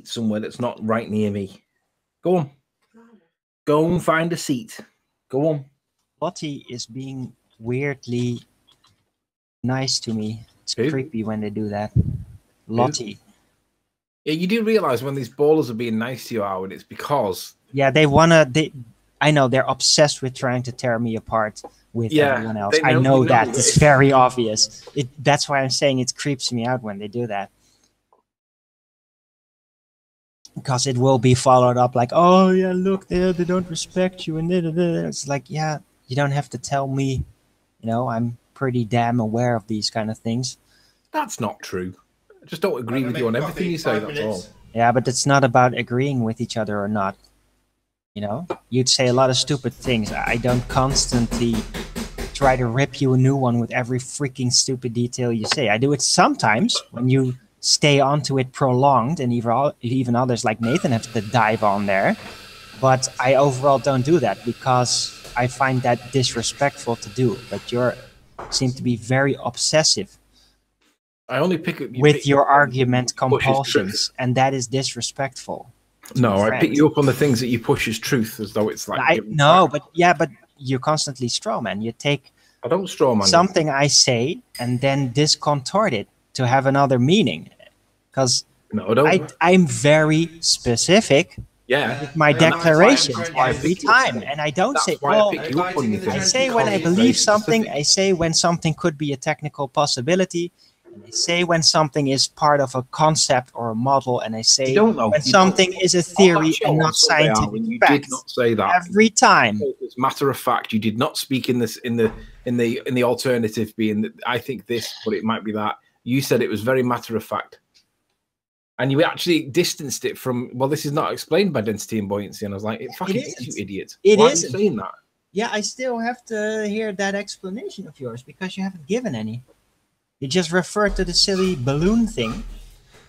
seat somewhere that's not right near me. Go on. Go and find a seat. Go on. Lottie is being weirdly nice to me. It's creepy when they do that. Lottie. Yeah, you do realize when these ballers are being nice to you, Howard, it's because... Yeah, they wanna... I know, they're obsessed with trying to tear me apart with everyone else. I know that. It's very obvious. That's why I'm saying it creeps me out when they do that. Because it will be followed up like, oh, yeah, look, they don't respect you. And it's like, yeah, you don't have to tell me. You know, I'm pretty damn aware of these kind of things. That's not true. I just don't agree with you on everything you say, that's all. Yeah, but it's not about agreeing with each other or not. You know, you'd say a lot of stupid things. I don't constantly try to rip you a new one with every freaking stupid detail you say. I do it sometimes when you stay onto it prolonged, and even others like Nathan have to dive on there. But I overall don't do that because I find that disrespectful to do. But you seem to be very obsessive. I only pick up with your argument compulsions, and that is disrespectful. No, I pick you up on the things that you push as truth, as though it's like... but you constantly strawman. You take I don't strawman something I say and then discontort it to have another meaning. Because I'm very specific with my declarations every time. And I don't say, well, I say when I believe something, I say when something could be a technical possibility, and I say when something is part of a concept or a model, and I say when something is a theory and not scientific fact. You did not say that every time. It's matter of fact. You did not speak in this in the alternative being that I think this, but it might be that. You said it was very matter of fact. And you actually distanced it from, well, this is not explained by density and buoyancy. And I was like, it fucking is, you idiot. Why are you saying that? Yeah, I still have to hear that explanation of yours because you haven't given any. You just referred to the silly balloon thing,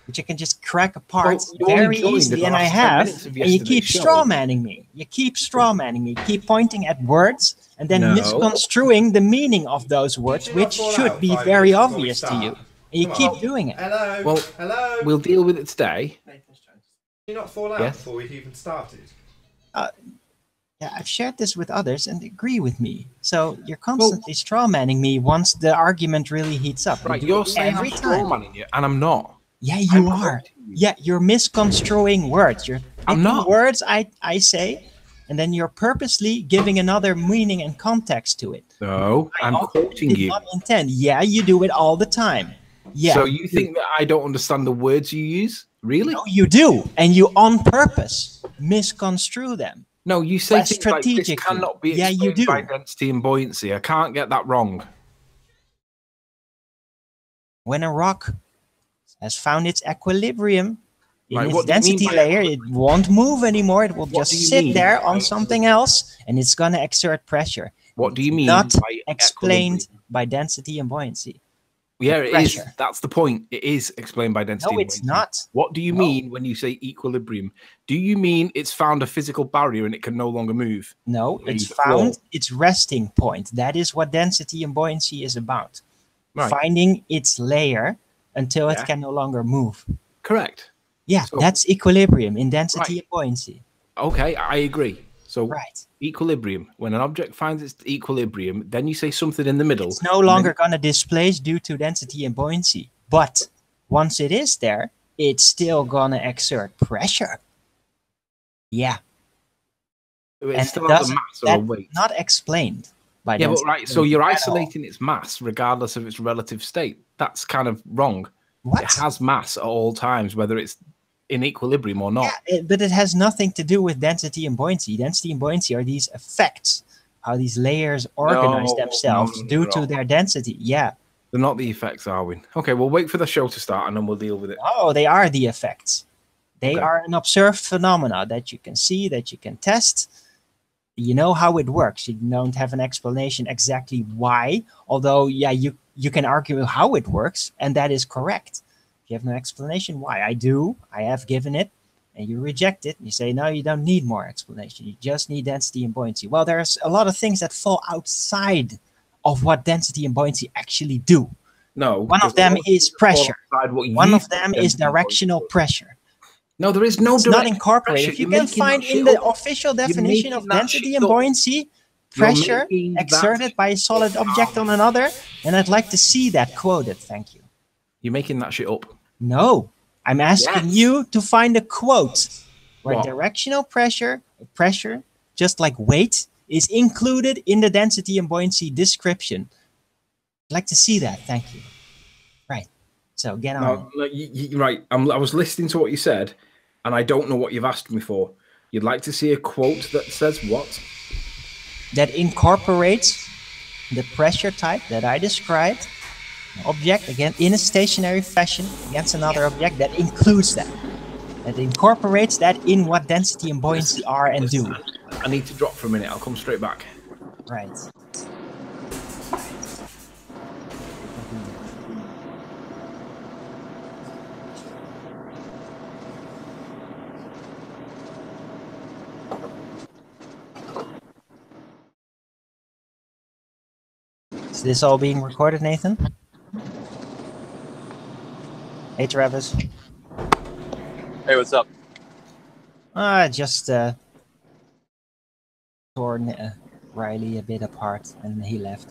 which you can just crack apart very easily, and I have. And you keep strawmanning me. You keep strawmanning me. You keep pointing at words and then misconstruing the meaning of those words, which should be very obvious to you. And you keep doing it. Well, we'll deal with it today. Did you not fall out before we've even started? Yeah, I've shared this with others and they agree with me. So you're constantly strawmanning me once the argument really heats up. Right, you're saying I'm strawmanning you, and I'm not. Yeah, you are. Yeah, you're misconstruing words. You're taking words I say, and then you're purposely giving another meaning and context to it. No, I'm quoting you. Not intend. Yeah, you do it all the time. Yeah. So you think that I don't understand the words you use? Really? No, you do, and you on purpose misconstrue them. No, you say things like this cannot be explained by density and buoyancy. I can't get that wrong. When a rock has found its equilibrium in its density layer, it won't move anymore. It will just sit there on something else, and it's going to exert pressure. What do you mean? Not explained by density and buoyancy. Yeah, it is. That's the point. It is explained by density. No, it's not. What do you mean when you say equilibrium? Do you mean it's found a physical barrier and it can no longer move? No, it's found its resting point. That is what density and buoyancy is about. Right. Finding its layer until it can no longer move. Correct. Yeah, so, that's equilibrium in density and buoyancy. Okay, I agree. So equilibrium. When an object finds its equilibrium, then you say something in the middle. It's no longer going to displace due to density and buoyancy. But once it is there, it's still going to exert pressure. Yeah. It's still has a mass or a weight. Not explained by density. But so you're isolating its mass regardless of its relative state. That's kind of wrong. What? It has mass at all times, whether it's in equilibrium or not. Yeah, but it has nothing to do with density and buoyancy. Density and buoyancy are these effects, how these layers organize themselves due to their density. Yeah. They're not the effects, are we? Okay, we'll wait for the show to start and then we'll deal with it. Oh, they are the effects. They are an observed phenomena that you can see, that you can test. You know how it works. You don't have an explanation exactly why, although, yeah, you can argue how it works, and that is correct. You have no explanation why. I do. I have given it, and you reject it. And you say, no, you don't need more explanation. You just need density and buoyancy. Well, there's a lot of things that fall outside of what density and buoyancy actually do. No. One of them is pressure. One of them is directional pressure. No, there is no It's not direct incorporated. pressure. If you You're can making find that in shit the up. official You're definition of making that density shit and up. buoyancy, You're pressure making that exerted by a solid object on another, and I'd like to see that quoted. Thank you. You're making that shit up. No, I'm asking you to find a quote where What? directional pressure, just like weight, is included in the density and buoyancy description. I'd like to see that. Thank you. Right. So get on. No, right. I was listening to what you said, and I don't know what you've asked me for. You'd like to see a quote that says what? That incorporates the pressure type that I described, an object again in a stationary fashion against another object that includes that. That incorporates that in what density and buoyancy are and do. I need to drop for a minute. I'll come straight back. Right. Is this all being recorded, Nathan? Hey, Travis. Hey, what's up? Just torn Riley a bit apart, and he left.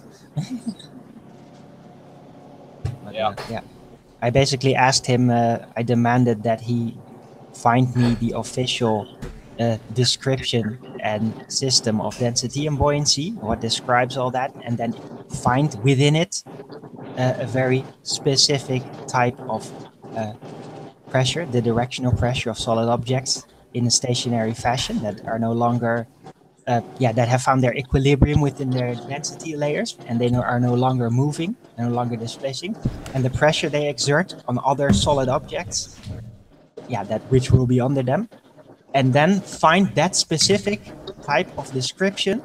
But, yeah. I basically asked him. I demanded that he find me the official description and system of density and buoyancy, what describes all that, and then find within it a very specific type of pressure, the directional pressure of solid objects in a stationary fashion that are no longer, that have found their equilibrium within their density layers, and they are no longer moving, no longer displacing, and the pressure they exert on other solid objects, that which will be under them, and then find that specific type of description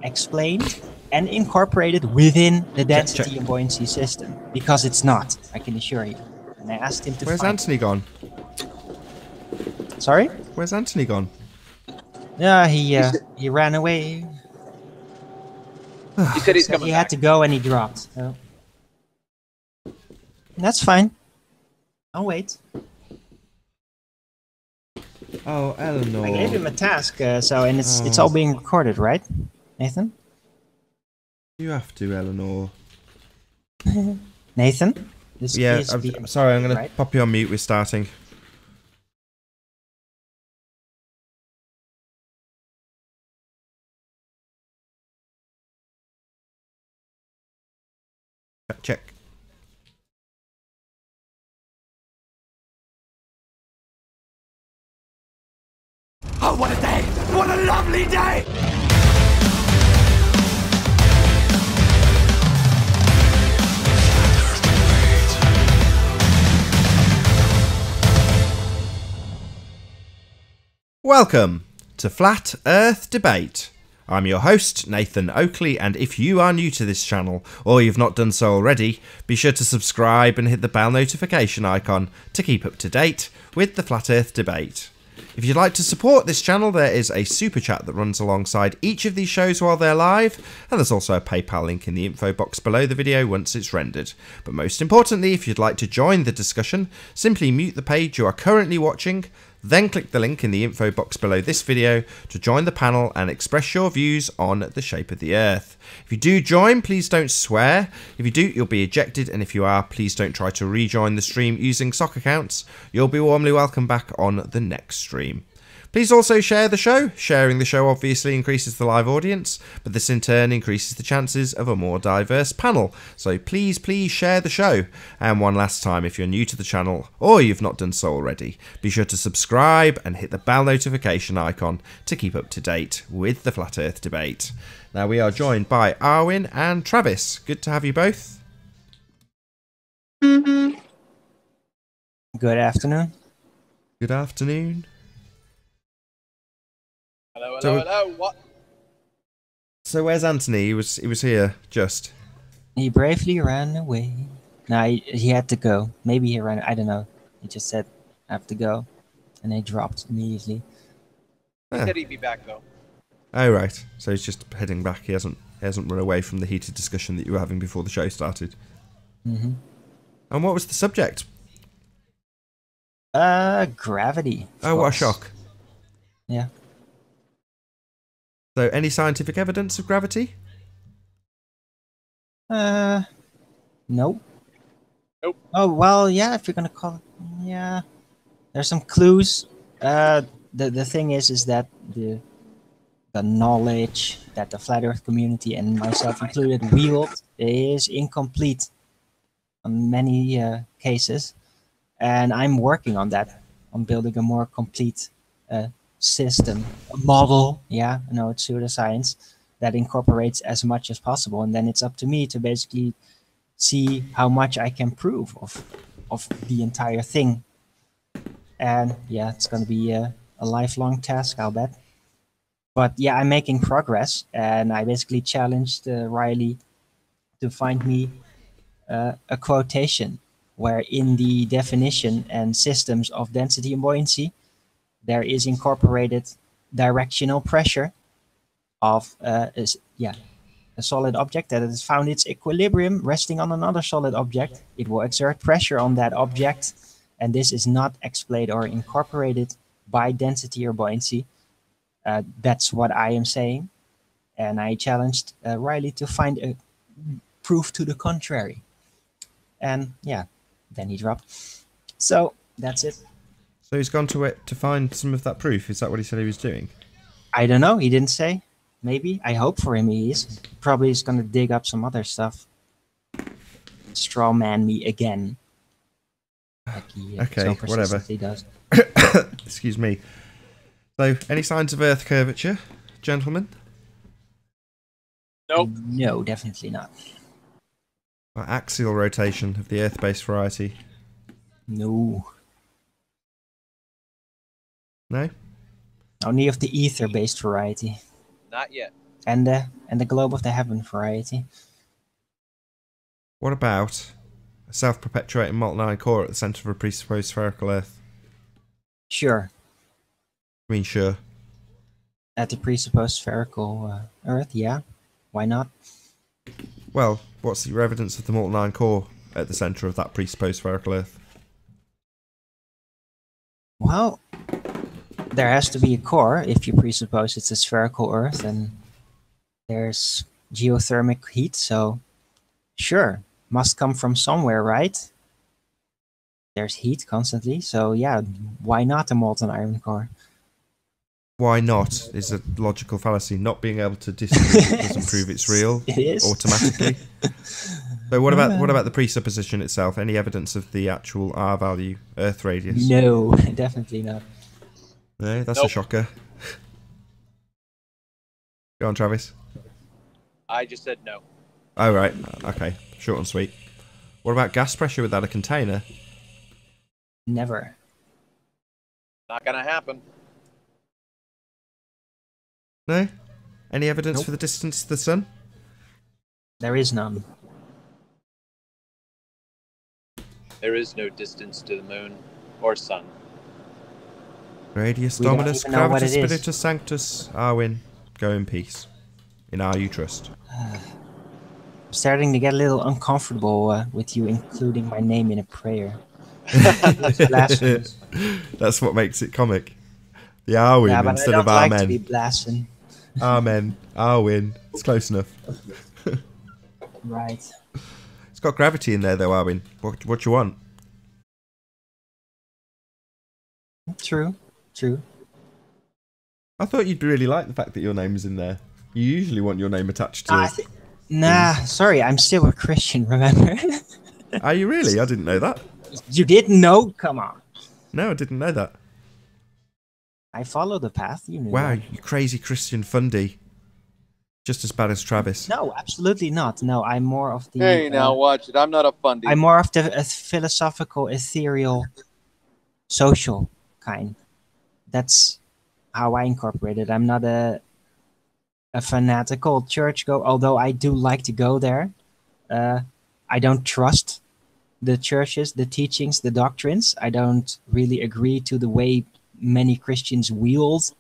explained and incorporated within the density and buoyancy system, because it's not, I can assure you. And I asked him to Where's find Anthony gone? Sorry? Where's Anthony gone? Yeah, he ran away. He said he's coming He back. had to go and he dropped. So. That's fine. I'll wait. Oh, Eleanor. I gave him a task, and it's all being recorded, right, Nathan? You have to, Eleanor. Nathan? This Yeah, is being sorry, I'm going right? to pop you on mute. We're starting. Check. Oh, what a day! What a lovely day! Welcome to Flat Earth Debate. I'm your host, Nathan Oakley, and if you are new to this channel, or you've not done so already, be sure to subscribe and hit the bell notification icon to keep up to date with the Flat Earth Debate. If you'd like to support this channel, there is a super chat that runs alongside each of these shows while they're live, and there's also a PayPal link in the info box below the video once it's rendered. But most importantly, if you'd like to join the discussion, simply mute the page you are currently watching, then click the link in the info box below this video to join the panel and express your views on the shape of the Earth. If you do join, please don't swear. If you do, you'll be ejected, and if you are, please don't try to rejoin the stream using sock accounts. You'll be warmly welcome back on the next stream. Please also share the show. Sharing the show obviously increases the live audience, but this in turn increases the chances of a more diverse panel. So please share the show. And one last time, if you're new to the channel or you've not done so already, be sure to subscribe and hit the bell notification icon to keep up to date with the Flat Earth Debate. Now we are joined by Arwin and Travis. Good to have you both. Good afternoon. Good afternoon. Hello, what? So where's Anthony? He was here just. He bravely ran away. No, he had to go. Maybe he ran. I don't know. He just said, "I have to go," and they dropped immediately. He said he'd be back though. Oh right. So he's just heading back. He hasn't run away from the heated discussion that you were having before the show started. Mm-hmm. And what was the subject? Gravity. Oh, what a shock. Yeah. So, any scientific evidence of gravity? Nope. Nope. Oh, well, yeah, if you're gonna call it, yeah. There's some clues. The thing is that the knowledge that the flat Earth community and myself included wield is incomplete on many cases, and I'm working on that, on building a more complete system, a model. Yeah, I know it's pseudoscience that incorporates as much as possible, and then it's up to me to basically see how much I can prove of the entire thing. And yeah, it's going to be a lifelong task, I'll bet. But yeah, I'm making progress, and I basically challenged Riley to find me a quotation where in the definition and systems of density and buoyancy, there is incorporated directional pressure of a solid object that has found its equilibrium resting on another solid object. It will exert pressure on that object, and this is not explained or incorporated by density or buoyancy. That's what I am saying, and I challenged Riley to find a proof to the contrary. And yeah, then he dropped. So that's it. So he's gone to it to find some of that proof. Is that what he said he was doing? I don't know. He didn't say. Maybe. I hope for him he is. Probably he's going to dig up some other stuff. Straw man me again. Like he, Okay, so whatever. He does. Excuse me. So, any signs of Earth curvature, gentlemen? Nope. No, definitely not. Or axial rotation of the Earth-based variety? No. No? Only of the ether-based variety. Not yet. And the globe of the heaven variety. What about a self-perpetuating molten iron core at the centre of a presupposed spherical Earth? Sure. I mean, sure. At the presupposed spherical Earth, yeah. Why not? Well, what's your evidence of the molten iron core at the centre of that presupposed spherical Earth? Well, there has to be a core if you presuppose it's a spherical Earth, and there's geothermic heat, so sure, must come from somewhere, right? There's heat constantly, so yeah, why not a molten iron core? Why not is a logical fallacy. Not being able to disprove it doesn't prove it's real It is. automatically. So what about the presupposition itself? Any evidence of the actual R value, Earth radius? No, definitely not. No, that's a Nope. shocker. Go on, Travis. I just said no. Oh, right. Okay. Short and sweet. What about gas pressure without a container? Never. Not gonna happen. No? Any evidence Nope. for the distance to the sun? There is none. There is no distance to the moon or sun. Radius We don't Dominus even know what Gravitas it is. Spiritus Sanctus Arwin. Go in peace. In our you trust. I'm starting to get a little uncomfortable with you including my name in a prayer. That's blasphemous. That's what makes it comic. The Arwin Yeah, but instead I don't of like Amen. to be blasphemous. Amen. Arwin. It's close enough. Right. It's got gravity in there though, Arwin. What you want? True. True. I thought you'd really like the fact that your name is in there. You usually want your name attached to it. Nah, sorry, I'm still a Christian, remember? Are you really? I didn't know that. You didn't know? Come on. No, I didn't know that. I follow the path, you knew Wow, that. you crazy Christian fundy. Just as bad as Travis. No, absolutely not. No, I'm more of the... Hey, now watch it. I'm not a fundy. I'm more of the philosophical, ethereal, social kind. That's how I incorporate it. I'm not a fanatical churchgoer, although I do like to go there. I don't trust the churches, the teachings, the doctrines. I don't really agree to the way many Christians wield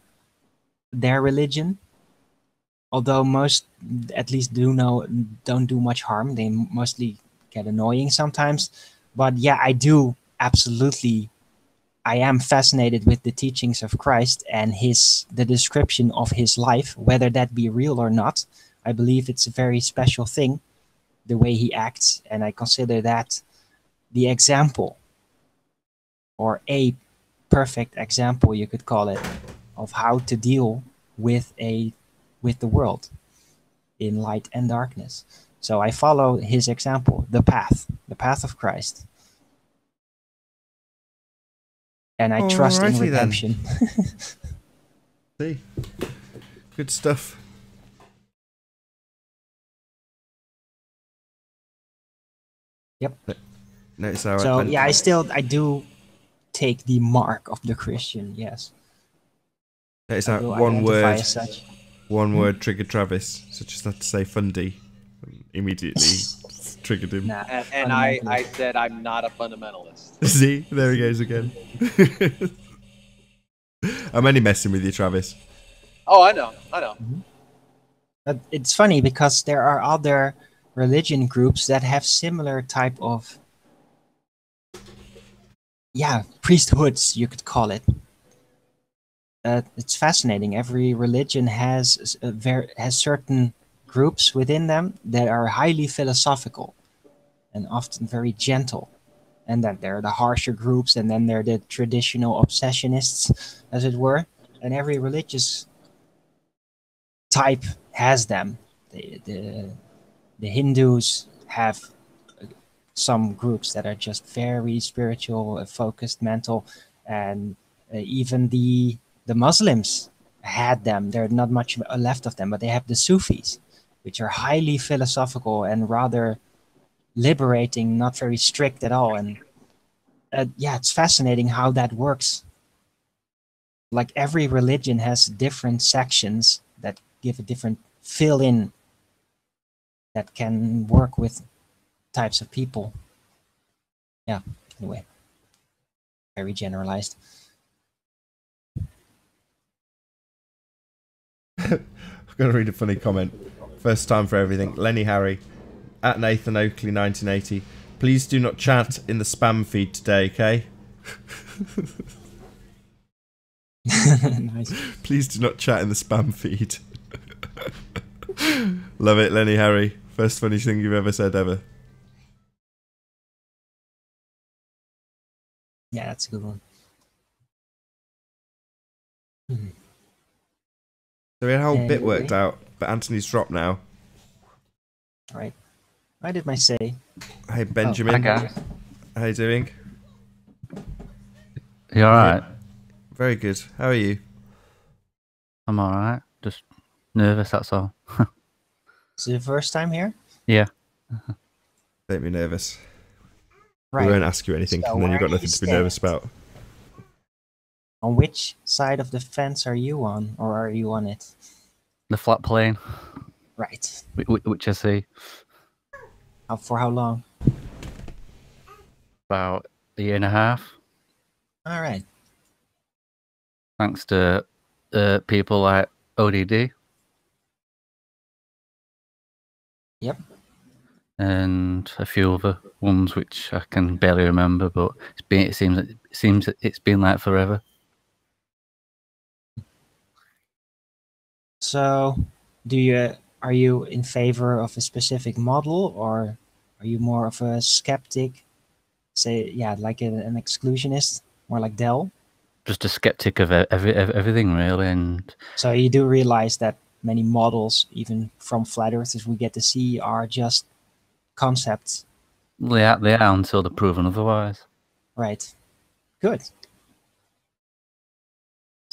their religion. Although most, at least, don't do much harm. They mostly get annoying sometimes. But yeah, I do absolutely I am fascinated with the teachings of Christ and the description of his life, whether that be real or not. I believe it's a very special thing, the way he acts, and I consider that the example, or a perfect example, you could call it, of how to deal with the world in light and darkness. So I follow his example, the path of Christ. And I trust in redemption. See, good stuff. Yep. Notice how so yeah, I do take the mark of the Christian. Yes. Notice how one word triggered Travis, such as that to say "fundy," immediately triggered him. Nah, and I said I'm not a fundamentalist. See, there he goes again. I'm only messing with you, Travis. Oh, I know. But it's funny because there are other religion groups that have similar type of priesthoods, you could call it. It's fascinating. Every religion has certain groups within them that are highly philosophical and often very gentle. And then there are the harsher groups, and then there are the traditional obsessionists, as it were. And every religious type has them. The Hindus have some groups that are just very spiritual, focused, mental, and even the Muslims had them. There's not much left of them, but they have the Sufis, which are highly philosophical and rather liberating, not very strict at all. And it's fascinating how that works. Like every religion has different sections that give a different fill-in that can work with types of people. Yeah, anyway, very generalized. I'm going to read a funny comment. First time for everything. Lenny Harry, at Nathan Oakley 1980. Please do not chat in the spam feed today, okay? Nice. Please do not chat in the spam feed. Love it, Lenny Harry. First funny thing you've ever said ever. Yeah, that's a good one. So we had a whole bit worked out, but Anthony's dropped now. All right. Why did I say? Hey, Benjamin. Hi, guys. How you doing? You alright? Very good. How are you? I'm alright. Just nervous, that's all. Is it the first time here? Yeah. Don't be nervous. Right. We won't ask you anything, So and then you've got where do nothing you to be nervous stand? about. On which side of the fence are you on, or are you on it? The flat plane, Right. which I see For how long? about a year and a half. All right. Thanks to people like ODD. Yep. And a few other ones which I can barely remember, but it seems it's been like forever. So, are you in favor of a specific model, or are you more of a skeptic? Say, like an exclusionist, more like Dell. Just a skeptic of everything, really. And so you do realize that many models, even from flat earthers we get to see, are just concepts. They are until they're proven otherwise. Right. Good.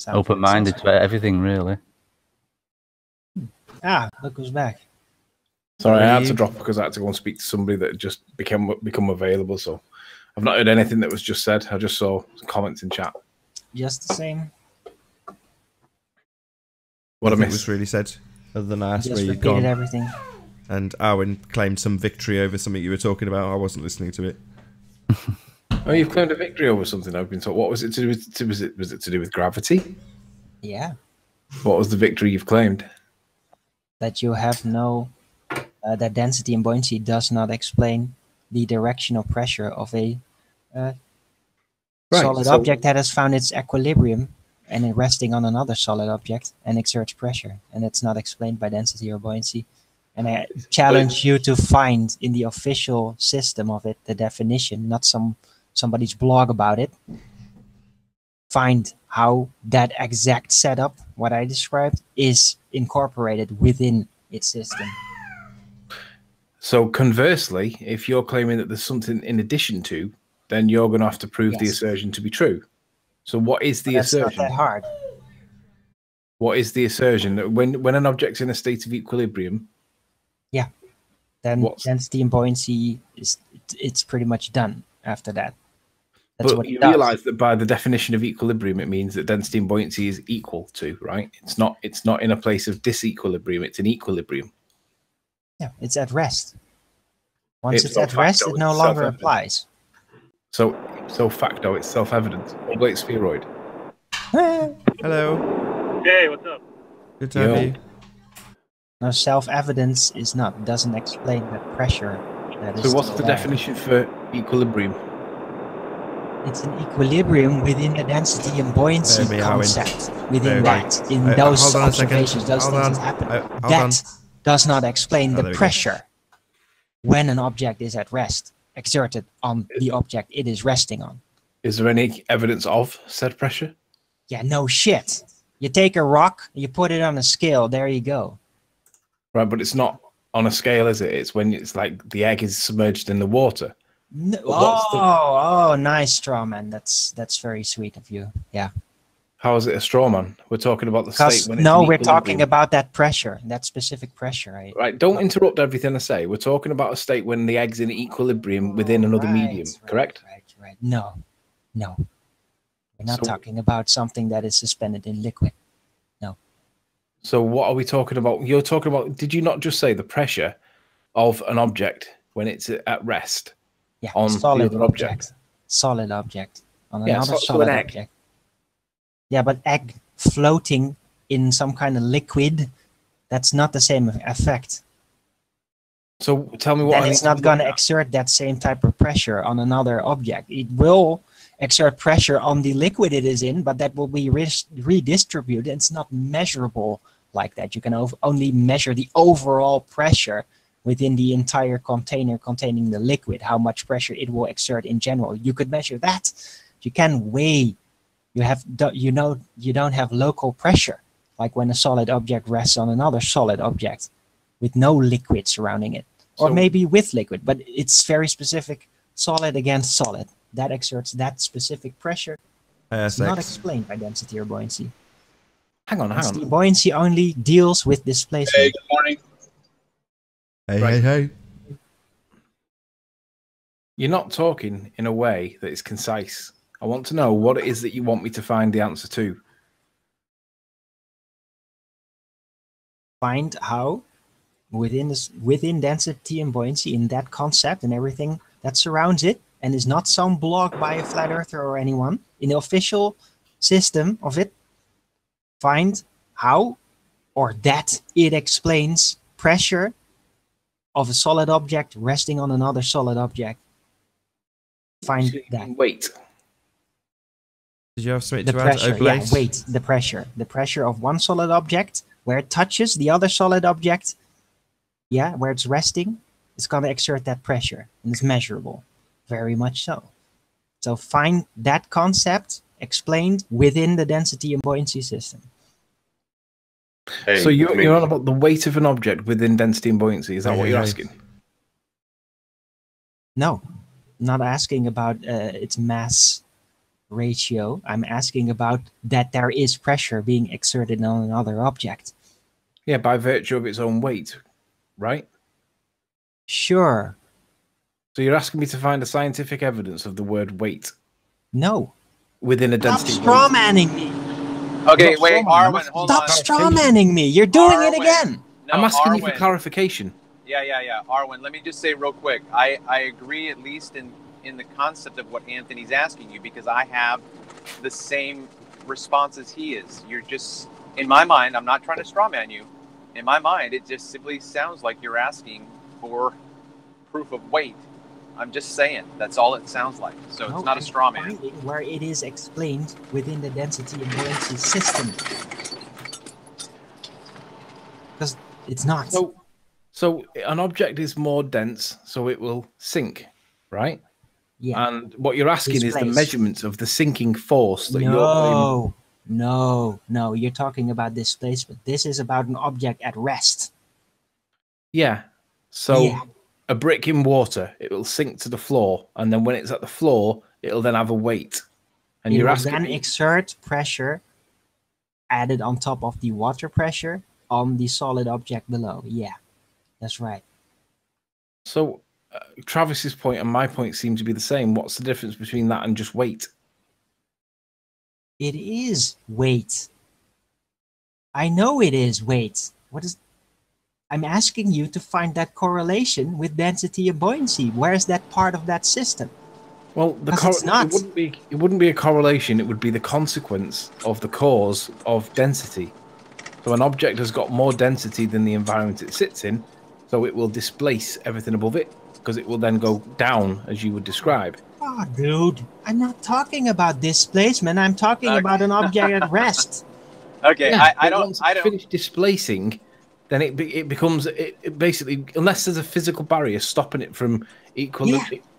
Open-minded to everything, really. Look who's back. Sorry, I had to drop because I had to go and speak to somebody that just become available. So I've not heard anything that was just said. I just saw comments in chat. Just the same. What I Nothing missed was really said, other than I asked Just where you'd repeated gone. everything. And Arwen claimed some victory over something you were talking about. I wasn't listening to it. Oh, you've claimed a victory over something I've been told. What was it to do with? Was it to do with gravity? Yeah. What was the victory you've claimed? That you have no... that density and buoyancy does not explain the directional pressure of a Right, Solid so- object that has found its equilibrium and is resting on another solid object and exerts pressure, and it's not explained by density or buoyancy. And I challenge you to find in the official system of it the definition, not somebody's blog about it. Find how that exact setup, what I described, is incorporated within its system. So conversely, if you're claiming that there's something in addition to, then you're going to have to prove the Yes. assertion to be true. So what is the That's not assertion? that hard. What is the assertion? That when an object's in a state of equilibrium, Then What's- density and buoyancy it's pretty much done after that. That's but what you it does. realize that by the definition of equilibrium, it means that density and buoyancy is equal to, right? It's not in a place of disequilibrium, it's in equilibrium. Yeah, it's at rest. Once it's Ipso at rest, facto, it no it's longer self-evident. applies. So facto, it's self-evident. Oblate spheroid. Hello. Hey, what's up? Good to have Yo. you. No, self-evidence doesn't explain the pressure that is So what's still the there. definition for equilibrium? It's an equilibrium within the density and buoyancy There we are, concept. Within There we that, in are. those Hold on a second. observations, those Hold things on. that happen. Hold That on. does not explain Oh, the there we go. pressure when an object is at rest, exerted on the object it is resting on. Is there any evidence of said pressure? Yeah, no shit. You take a rock, you put it on a scale, there you go. Right, but it's not on a scale, is it? It's when it's like the egg is submerged in the water. No, what's the- oh, nice, straw man. That's very sweet of you. Yeah. How is it a straw man? We're talking about the state Because when it's no, in we're talking equilibrium. about that pressure, that specific pressure. Right? Right, don't interrupt everything I say. We're talking about a state when the egg's in equilibrium within another medium, correct? Right. No. We're not So- talking about something that is suspended in liquid. So what are we talking about? You're talking about, did you not just say the pressure of an object when it's at rest? Yeah, On the solid other object. Solid object on Yeah, another so an solid egg. object. Yeah, but egg floating in some kind of liquid, that's not the same effect. So tell me what... Then it's not going to exert that same type of pressure on another object. It will exert pressure on the liquid it is in, but that will be redistributed. It's not measurable like that. You can only measure the overall pressure within the entire container containing the liquid, how much pressure it will exert in general. You could measure that. You can weigh. You don't have local pressure, like when a solid object rests on another solid object with no liquid surrounding it, or So- maybe with liquid, but it's very specific, solid against solid. That exerts that specific pressure. It's not explained by density or buoyancy. Hang on. Density buoyancy only deals with displacement. Hey, good morning. Hey, Right. hey. You're not talking in a way that is concise. I want to know what it is that you want me to find the answer to. Find how within density and buoyancy, in that concept and everything that surrounds it, and is not some blog by a flat earther or anyone, in the official system of it, find how or that it explains pressure of a solid object resting on another solid object. Find that. Wait. Did you have something The to add? pressure, yeah, Oblate? wait, the pressure of one solid object where it touches the other solid object, yeah, where it's resting, it's going to exert that pressure, and it's measurable, very much so. So find that concept explained within the density and buoyancy system. Hey, So you're, I mean, you're on about the weight of an object within density and buoyancy. Is that Hey, what hey, you're hey. asking? No, I'm not asking about its mass ratio. I'm asking about that there is pressure being exerted on another object. Yeah, by virtue of its own weight, right? Sure. So you're asking me to find a scientific evidence of the word weight No. within a Stop density. straw manning me. Okay, Not wait, strawman, Arwen, I'm hold Stop on. straw manning me. You're doing it Arwen. again. No, I'm asking you Arwen. for clarification. Yeah. Arwen, let me just say real quick. I agree at least in the concept of what Anthony's asking you, because I have the same response as he is. You're just, in my mind, I'm not trying to straw man you. In my mind, it just simply sounds like you're asking for proof of weight. I'm just saying. That's all it sounds like. So it's not a straw man. Where it is explained within the density and buoyancy system. Because it's not. So an object is more dense, so it will sink, right? Yeah. And what you're asking is the measurements of the sinking force that you're No, you're talking about displacement. This is about an object at rest. Yeah. So a brick in water, it will sink to the floor, and then when it's at the floor, it'll then have a weight. And you're asking then exert pressure added on top of the water pressure on the solid object below. Yeah, that's right. So Travis's point and my point seem to be the same. What's the difference between that and just weight? It is weight. I know it is weight. I'm asking you to find that correlation with density and buoyancy. Where is that part of that system? Well, it wouldn't be a correlation. It would be the consequence of the cause of density. So an object has got more density than the environment it sits in, so it will displace everything above it, because it will then go down, as you would describe. Oh, dude, I'm not talking about displacement. I'm talking about an object at rest. Okay, yeah, I don't finish displacing. Then it becomes basically, unless there's a physical barrier stopping it from equilibrium. Yeah.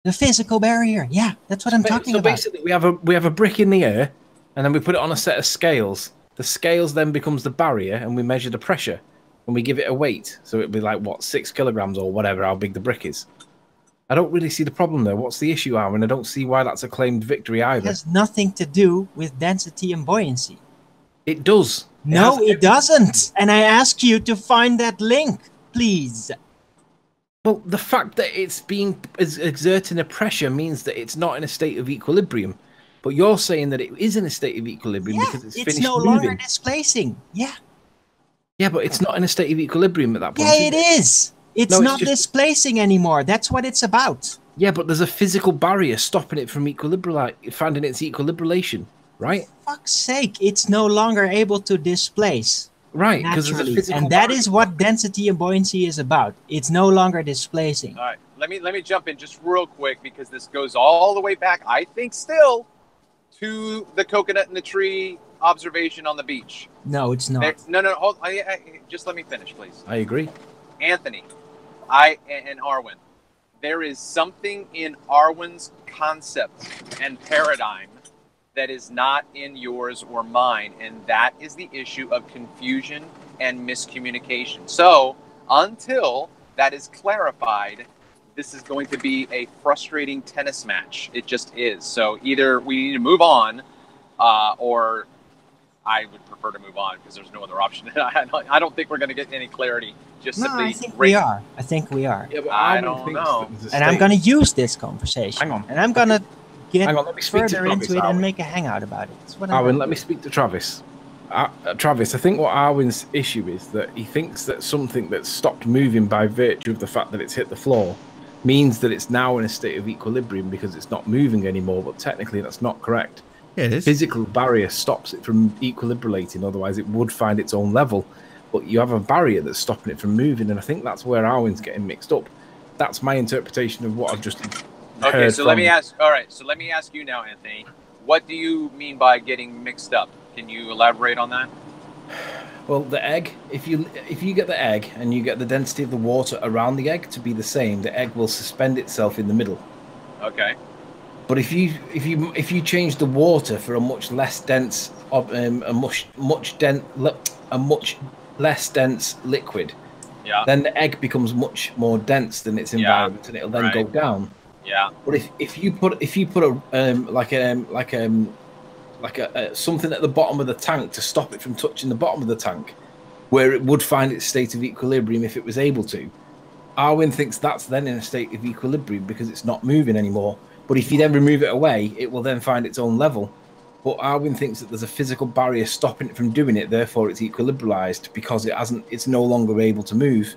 The physical barrier, yeah, that's what I'm talking about. So basically, we have a brick in the air, and then we put it on a set of scales. The scales then becomes the barrier, and we measure the pressure, and we give it a weight. So it'd be like, what, 6 kilograms or whatever, how big the brick is. I don't really see the problem there. What's the issue, Aaron? I don't see why that's a claimed victory either. It has nothing to do with density and buoyancy. It does. No, it doesn't. And I ask you to find that link, please. Well, the fact that it's exerting a pressure means that it's not in a state of equilibrium. But you're saying that it is in a state of equilibrium because it's finished no moving. Longer displacing. Yeah. Yeah, but it's not in a state of equilibrium at that point. Yeah, it is. It's not displacing anymore. That's what it's about. Yeah, but there's a physical barrier stopping it from finding its equilibration, right? For fuck's sake, it's no longer able to displace. Right, because there's a physical and that is what density and buoyancy is about. It's no longer displacing. All right, let me jump in just real quick because this goes all the way back, I think still, to the coconut in the tree observation on the beach. No, it's not. No, hold, just let me finish, please. I agree. Anthony, and Arwen, there is something in Arwen's concept and paradigm that is not in yours or mine, and that is the issue of confusion and miscommunication. So until that is clarified, this is going to be a frustrating tennis match. It just is. So either we need to move on, or I would prefer to move on because there's no other option. I don't think we're going to get any clarity. Just simply I think we are. I think we are. Yeah, but I don't know. And I'm going to use this conversation. Hang on. And I'm going to get let me speak further to Travis, into it and Arwen. make a hangout about it. Arwen, let me speak to Travis. Travis, I think what Arwen's issue is that he thinks that something that's stopped moving by virtue of the fact that it's hit the floor means that it's now in a state of equilibrium because it's not moving anymore, but technically that's not correct. Yeah, it is. Physical barrier stops it from equilibrating, otherwise it would find its own level. But you have a barrier that's stopping it from moving, and I think that's where Arwen's getting mixed up. That's my interpretation of what I've just heard. Okay, so let me ask. All right, so let me ask you now, Anthony. What do you mean by getting mixed up? Can you elaborate on that? Well, the egg. If you get the egg and you get the density of the water around the egg to be the same, the egg will suspend itself in the middle. Okay. But if you change the water for a much less dense, a much less dense liquid, then the egg becomes much more dense than its environment, and it'll then go down. Yeah. But if you put something at the bottom of the tank to stop it from touching the bottom of the tank, where it would find its state of equilibrium if it was able to, Arwen thinks that's then in a state of equilibrium because it's not moving anymore. But if you then remove it away, it will then find its own level. But Arwen thinks that there's a physical barrier stopping it from doing it, therefore it's equilibrated because it's no longer able to move.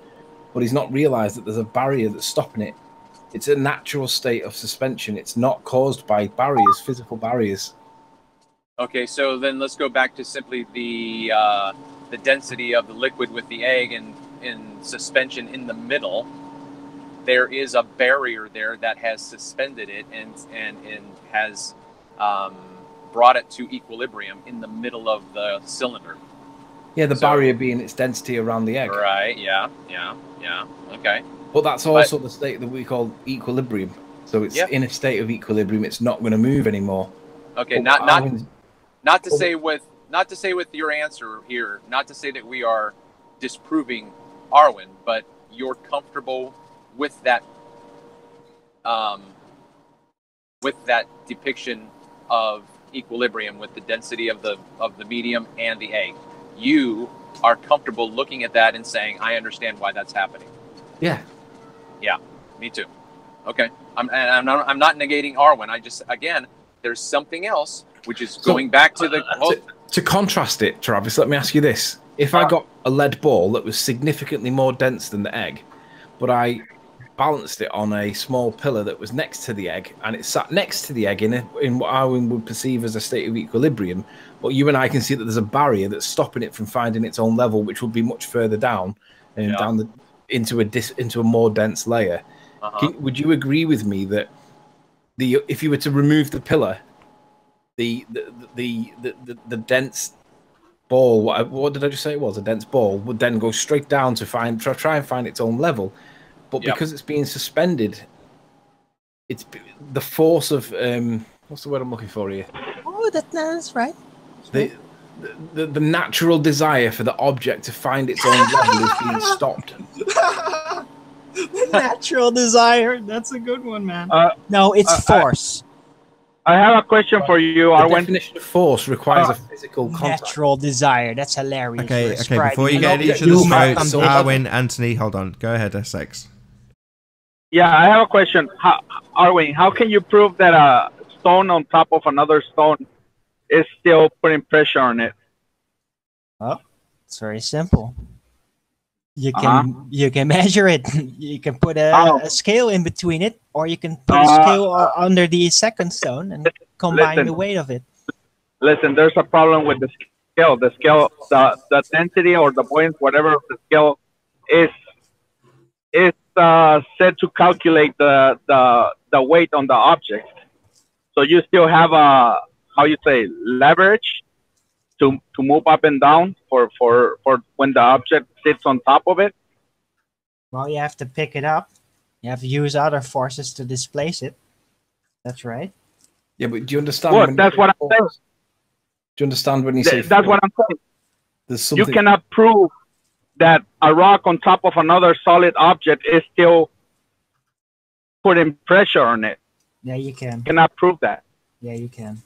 But he's not realised that there's a barrier that's stopping it. It's a natural state of suspension. It's not caused by barriers, physical barriers. Okay, so then let's go back to simply the density of the liquid with the egg and in suspension in the middle. there is a barrier there that has suspended it and has brought it to equilibrium in the middle of the cylinder. Yeah, the barrier being its density around the egg. Right, yeah. Okay. But that's also the state that we call equilibrium. So it's in a state of equilibrium, it's not going to move anymore. Okay, but not to say with your answer here, not to say that we are disproving Arwen, but you're comfortable with that depiction of equilibrium with the density of the medium and the egg. You are comfortable looking at that and saying, I understand why that's happening. Yeah, me too. Okay, I'm not negating Arwen. I just, again, there's something else which is going back to the to contrast it, Travis. Let me ask you this: if I got a lead ball that was significantly more dense than the egg, but I balanced it on a small pillar that was next to the egg, and it sat next to the egg in what Arwen would perceive as a state of equilibrium, but you and I can see that there's a barrier that's stopping it from finding its own level, which would be much further down and into a more dense layer. Would you agree with me that if you were to remove the pillar, the dense ball, what did I just say it was? A dense ball would then go straight down to try and find its own level. But because it's being suspended, it's the force of what's the word I'm looking for here? Oh, that's right. The natural desire for the object to find its own level is being stopped. The natural desire. That's a good one, man. No, it's force. I have a question for you, The Arwen. definition of force requires a physical contact. Natural desire. That's hilarious. Okay. Before you get each of the votes, Arwen, Anthony, hold on. Go ahead, Essex. Yeah, I have a question. Arwen, how can you prove that a stone on top of another stone is still putting pressure on it? Well, it's very simple. You can measure it. You can put a scale in between it, or you can put a scale under the second stone and combine the weight of it. Listen, there's a problem with the scale. The density or the buoyancy, whatever the scale is set to calculate the weight on the object. So you still have a leverage to move up and down for when the object sits on top of it. Well, you have to pick it up. You have to use other forces to displace it. That's right. Yeah, but do you understand? Well, that's what I'm saying. Do you understand when you say that's what I'm saying? There's something... You cannot prove that a rock on top of another solid object is still putting pressure on it. Yeah, you can. You cannot prove that. Yeah, you can.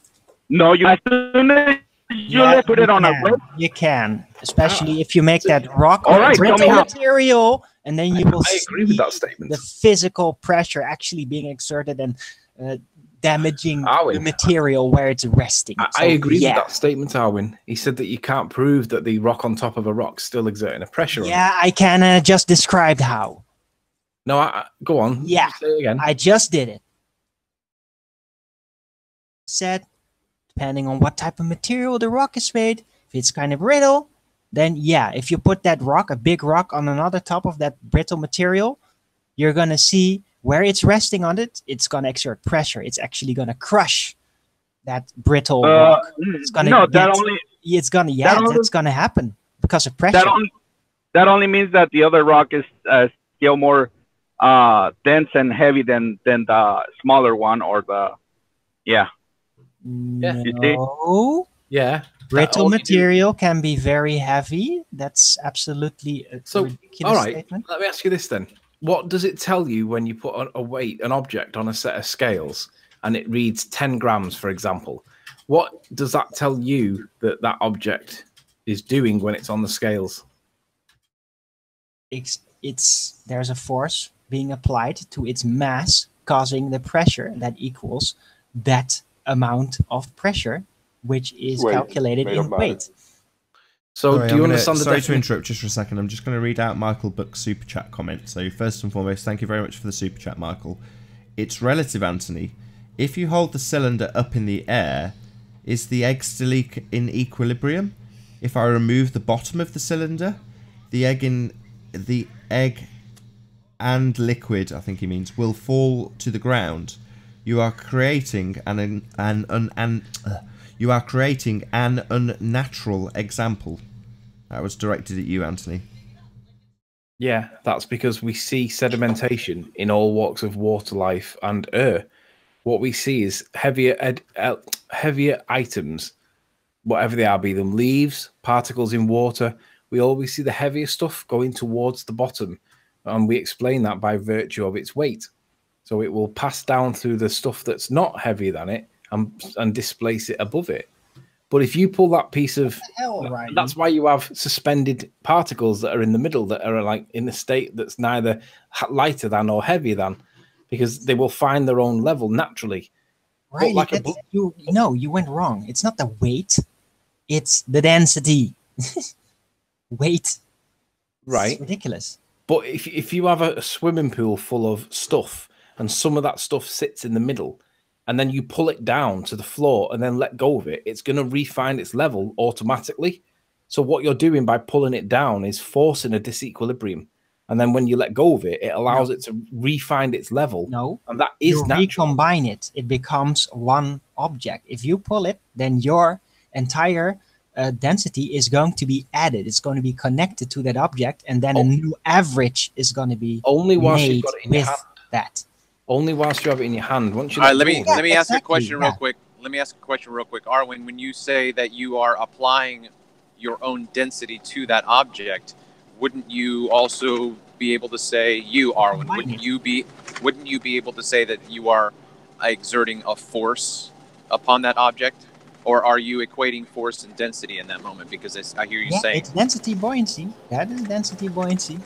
No, as soon as you put it on a weight. You can, especially if you make that rock brittle material, and then you will agree with that statement. The physical pressure actually being exerted and damaging the material where it's resting. I agree with that statement, Arwen. He said that you can't prove that the rock on top of a rock still exerting a pressure on it. Yeah, I can just described how. No, go on. Yeah, say it again. I just did it. Said, depending on what type of material the rock is made, if it's kind of brittle, then yeah, if you put that rock, a big rock, on another top of that brittle material, you're going to see where it's resting on it, it's going to exert pressure. It's actually going to crush that brittle rock. It's going to that's going to happen because of pressure. That only means that the other rock is still more dense and heavy than the smaller one or the No. Yeah. Brittle material can be very heavy. That's absolutely a ridiculous statement. Let me ask you this then. What does it tell you when you put an object on a set of scales and it reads 10 grams, for example? What does that tell you that object is doing when it's on the scales? There's a force being applied to its mass, causing the pressure that equals that amount of pressure, which is calculated in weight. So do you understand Sorry to interrupt just for a second. I'm just going to read out Michael Buck's super chat comment. So first and foremost, thank you very much for the super chat, Michael. It's relative, Anthony. If you hold the cylinder up in the air, is the egg still in equilibrium? If I remove the bottom of the cylinder, the egg and liquid, I think he means, will fall to the ground, you are creating an unnatural example. That was directed at you, Anthony. Yeah, that's because we see sedimentation in all walks of water life and air. What we see is heavier items, whatever they are, be them leaves, particles in water. We always see the heavier stuff going towards the bottom, and we explain that by virtue of its weight. So it will pass down through the stuff that's not heavier than it and displace it above it. But if you pull that piece of, that's why you have suspended particles that are in the middle that are like in a state that's neither lighter than or heavier than, because they will find their own level naturally. Right, like you went wrong. It's not the weight, it's the density. Weight, right? It's ridiculous. But if you have a swimming pool full of stuff and some of that stuff sits in the middle, and then you pull it down to the floor and then let go of it, it's going to refine its level automatically. So what you're doing by pulling it down is forcing a disequilibrium. And then when you let go of it, it allows it to refine its level. No, and that is you recombine it. It becomes one object. If you pull it, then your entire density is going to be added. It's going to be connected to that object, and then a new average is going to be only whilst made you've got it in your hand. That. Only whilst you have it in your hand. Once you all right, let me ask a question real quick. Let me ask a question real quick. Arwen, when you say that you are applying your own density to that object, wouldn't you also be able to say, Arwen, wouldn't you be able to say that you are exerting a force upon that object? Or are you equating force and density in that moment? Because I hear you saying it's density buoyancy. That is density buoyancy.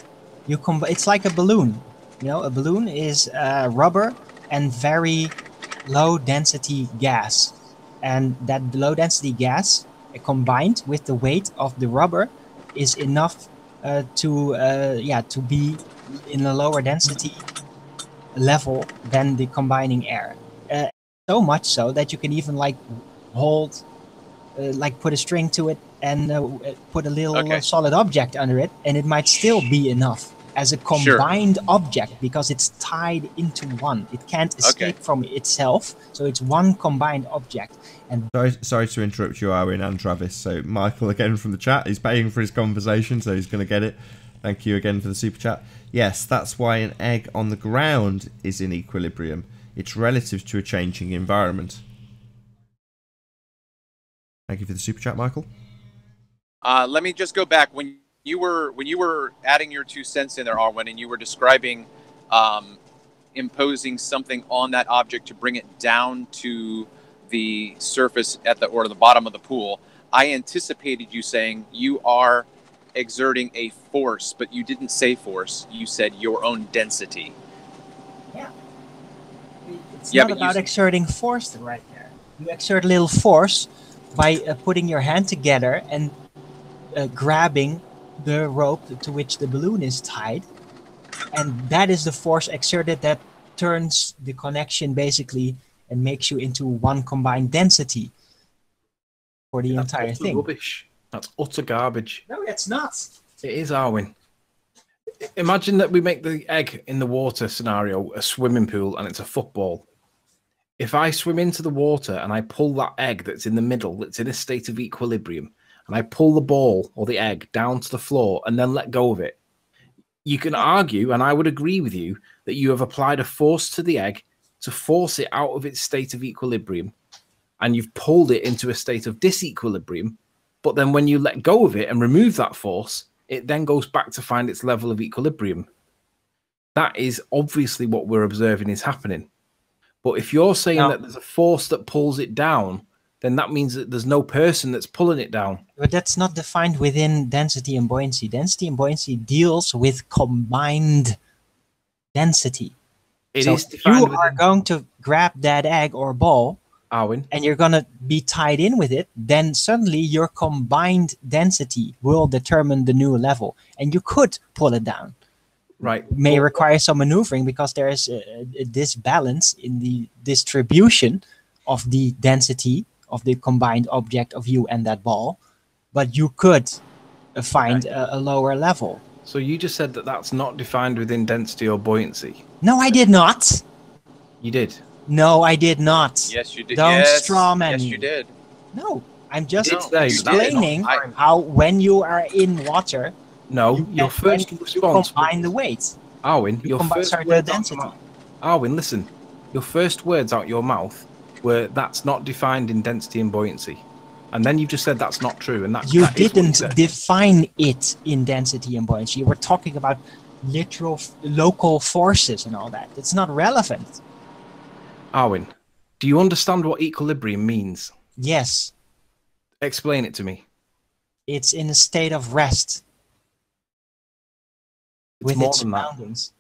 It's like a balloon. You know, a balloon is rubber and very low density gas, and that low density gas combined with the weight of the rubber is enough to be in a lower density level than the combining air. So much so that you can even like hold, put a string to it and put a little solid object under it, and it might still be enough as a combined object because it's tied into one. It can't escape from itself, so it's one combined object. And sorry to interrupt you, Arwen and Travis. So Michael again from the chat, he's paying for his conversation, so he's going to get it. Thank you again for the super chat. Yes, that's why an egg on the ground is in equilibrium. It's relative to a changing environment. Thank you for the super chat, Michael. Let me just go back when you were adding your 2 cents in there, Arwen, and you were describing imposing something on that object to bring it down to the surface or the bottom of the pool. I anticipated you saying you are exerting a force, but you didn't say force. You said your own density. Yeah. It's not about exerting force right there. You exert a little force by putting your hand together and grabbing the rope to which the balloon is tied, and that is the force exerted that turns the connection basically and makes you into one combined density for the entire thing. Rubbish. That's utter garbage. No, it's not. It is, Arwen. Imagine that we make the egg in the water scenario a swimming pool and it's a football. If I swim into the water and I pull that egg that's in the middle, that's in a state of equilibrium, and I pull the ball or the egg down to the floor and then let go of it, you can argue, and I would agree with you, that you have applied a force to the egg to force it out of its state of equilibrium, and you've pulled it into a state of disequilibrium. But then when you let go of it and remove that force, it then goes back to find its level of equilibrium. That is obviously what we're observing is happening. But if you're saying that there's a force that pulls it down, then that means that there's no person that's pulling it down. But that's not defined within density and buoyancy. Density and buoyancy deals with combined density. So if you are going to grab that egg or ball, Arwen, and you're going to be tied in with it, then suddenly your combined density will determine the new level. And you could pull it down. Right. It may require some maneuvering because there is a disbalance in the distribution of the density of the combined object of you and that ball, but you could find a lower level. So you just said that that's not defined within density or buoyancy. No, I did not. You did. No, I did not. Yes, you did. Don't yes, straw man yes, me. you did. No, I'm just did say explaining that. how when you are in water, No, your first response. Combine the weight. Arwin, your first the words density. Arwin, listen. Your first words out your mouth were that's not defined in density and buoyancy. And then you've just said that's not true. And that You that is what didn't said. define it in density and buoyancy. You were talking about literal local forces and all that. It's not relevant. Arwin, do you understand what equilibrium means? Yes. Explain it to me. It's in a state of rest. It's with more its than that. surroundings.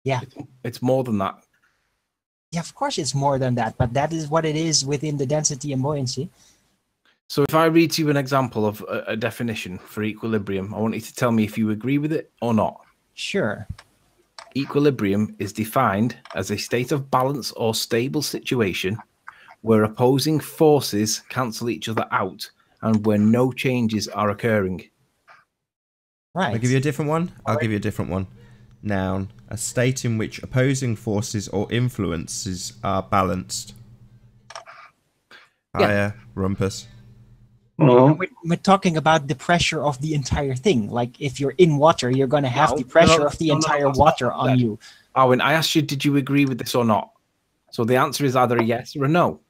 Yeah. It's more than that. Yeah, of course it's more than that, but that is what it is within the density and buoyancy. So if I read to you an example of a definition for equilibrium, I want you to tell me if you agree with it or not. Sure. Equilibrium is defined as a state of balance or stable situation where opposing forces cancel each other out and where no changes are occurring. Right. I'll give you a different one. I'll give you a different one. Noun, a state in which opposing forces or influences are balanced. Yeah. Higher, rumpus. We're talking about the pressure of the entire thing. Like if you're in water, you're going to have the pressure of the entire water on you. Arwin, I asked you, did you agree with this or not? So the answer is either a yes or a no.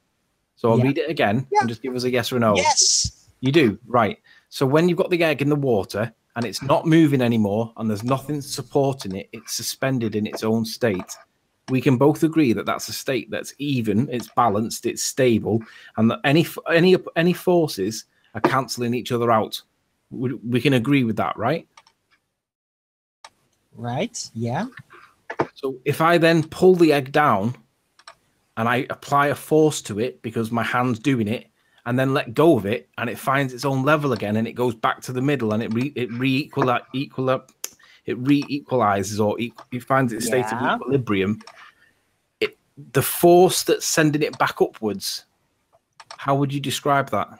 So I'll read it again and just give us a yes or a no. Yes. You do, right. So when you've got the egg in the water and it's not moving anymore and there's nothing supporting it, it's suspended in its own state. We can both agree that that's a state that's even, it's balanced, it's stable, and that any forces are cancelling each other out. We can agree with that, right? Right, yeah. So if I then pull the egg down and I apply a force to it because my hand's doing it, and then let go of it, and it finds its own level again, and it goes back to the middle, and it re-equalizes, or it finds its state of equilibrium. The force that's sending it back upwards, how would you describe that?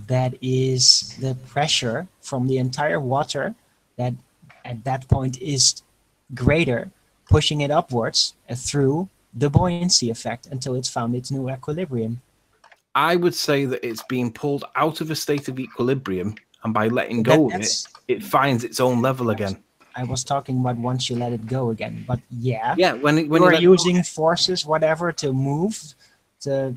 That is the pressure from the entire water that at that point is greater, pushing it upwards through the buoyancy effect until it's found its new equilibrium. I would say that it's being pulled out of a state of equilibrium, and by letting go of it, it finds its own level again. I was talking about once you let it go again, but yeah, when you're using forces, whatever, to move, to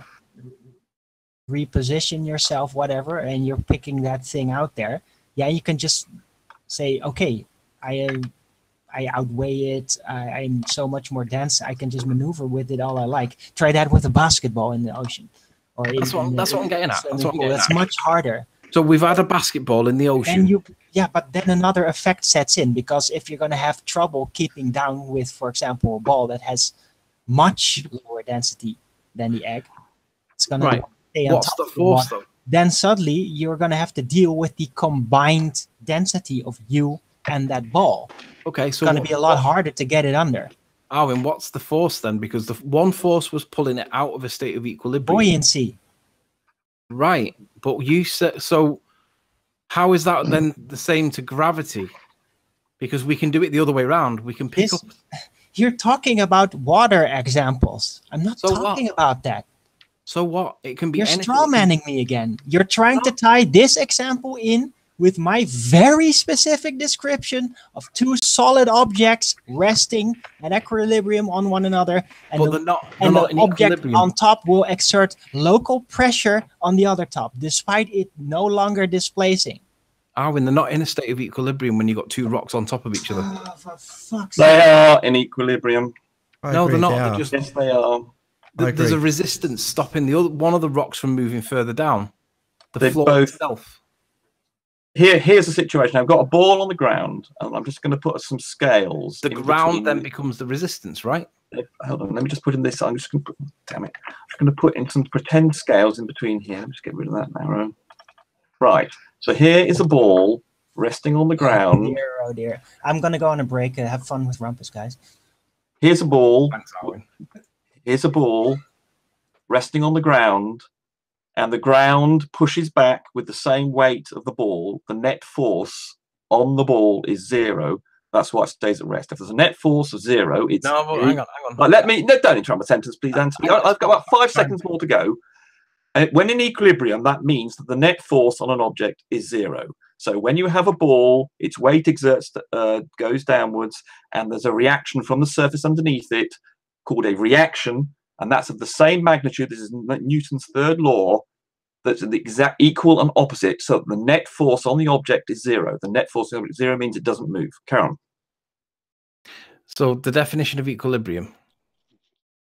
reposition yourself, whatever, and you're picking that thing out there. Yeah, you can just say, okay, I outweigh it. I'm so much more dense. I can just maneuver with it all I like. Try that with a basketball in the ocean. Or that's what I'm getting at. That's much harder. So we've had a basketball in the ocean. And but then another effect sets in, because if you're going to have trouble keeping down with, for example, a ball that has much lower density than the egg, it's going to stay on top of the water. Then suddenly you're going to have to deal with the combined density of you and that ball. Okay, so it's going to be a lot harder to get it under. Arwin, what's the force then? Because the one force was pulling it out of a state of equilibrium. Buoyancy. Right, but you said, so how is that then the same to gravity? Because we can do it the other way around. We can pick up. You're talking about water examples. I'm not talking about that. So what? It can be. You're strawmanning me again. You're trying to tie this example in with my very specific description of two solid objects resting at equilibrium on one another, and the object on top will exert local pressure on the other top, despite it no longer displacing. Arwin, they're not in a state of equilibrium when you've got two rocks on top of each other. Oh, for fuck's sake. They are in equilibrium. No, they're not. Yes, they are. There's a resistance stopping one of the rocks from moving further down. The floor itself. Here's the situation. I've got a ball on the ground, and I'm just going to put some scales. The ground then becomes the resistance, right? Hold on. Let me just put in this. I'm just going to put. Damn it! I'm just going to put in some pretend scales in between here. Just get rid of that now. Right. So here is a ball resting on the ground. Oh dear, oh dear. I'm going to go on a break. Have fun with Rumpus, guys. Here's a ball. Thanks, Arwin. Here's a ball resting on the ground, and the ground pushes back with the same weight of the ball. The net force on the ball is 0, that's why it stays at rest. If there's a net force of 0, it's... No, but hang on. Let me... No, don't interrupt my sentence, please, Anthony. I've got about 5 seconds more to go. When in equilibrium, that means that the net force on an object is 0. So when you have a ball, its weight goes downwards, and there's a reaction from the surface underneath it called a reaction, and that's of the same magnitude. This is Newton's third law. That's the exact equal and opposite. So the net force on the object is 0. The net force on the object 0 means it doesn't move. Carry on. So the definition of equilibrium.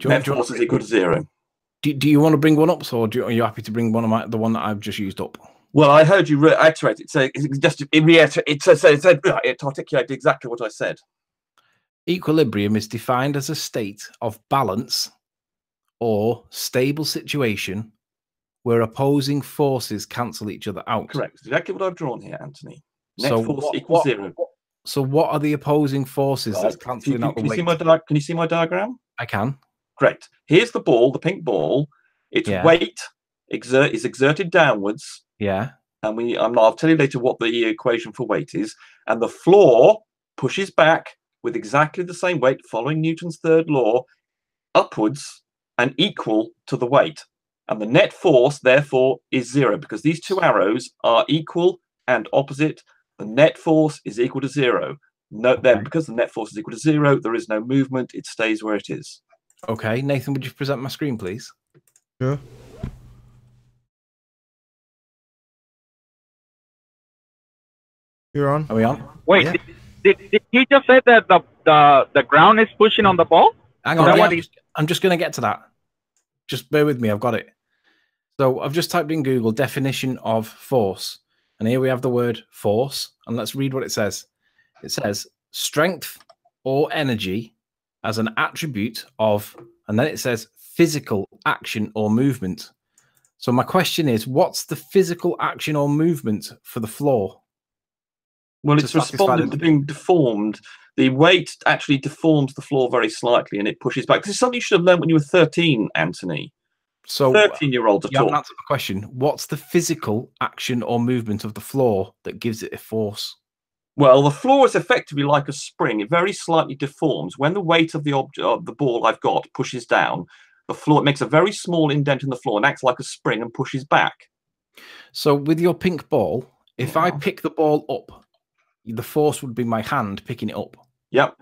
Net force is equal to 0. Do you want to bring one up, or are you happy to bring the one that I've just used up? Well, I heard you reiterate it. So it articulated exactly what I said. Equilibrium is defined as a state of balance or stable situation where opposing forces cancel each other out. Correct. Exactly what I've drawn here, Anthony. Net force equals 0. So what are the opposing forces that's cancelling out the weight? Can you see my diagram? I can. Great. Here's the ball, the pink ball. Its weight is exerted downwards. Yeah. And I'll tell you later what the equation for weight is. And the floor pushes back with exactly the same weight, following Newton's third law, upwards and equal to the weight. And the net force, therefore, is 0, because these two arrows are equal and opposite. The net force is equal to 0. Note then, because the net force is equal to 0, there is no movement. It stays where it is. Okay. Nathan, would you present my screen, please? Sure. You're on. Are we on? Wait, yeah. Did he just say that the ground is pushing on the ball? Hang on. I'm just going to get to that. Just bear with me. I've got it. So I've just typed in Google definition of force. And here we have the word force. And let's read what it says. It says strength or energy as an attribute of, and then it says physical action or movement. So my question is, what's the physical action or movement for the floor? Well, it's responding to being deformed. The weight actually deforms the floor very slightly, and it pushes back. This is something you should have learned when you were 13, Anthony. So 13-year-olds are taught. You haven't answered the question. What's the physical action or movement of the floor that gives it a force? Well, the floor is effectively like a spring. It very slightly deforms. When the weight of the object, of the ball I've got, pushes down, the floor, it makes a very small indent in the floor and acts like a spring and pushes back. So with your pink ball, if I pick the ball up, the force would be my hand picking it up. Yep.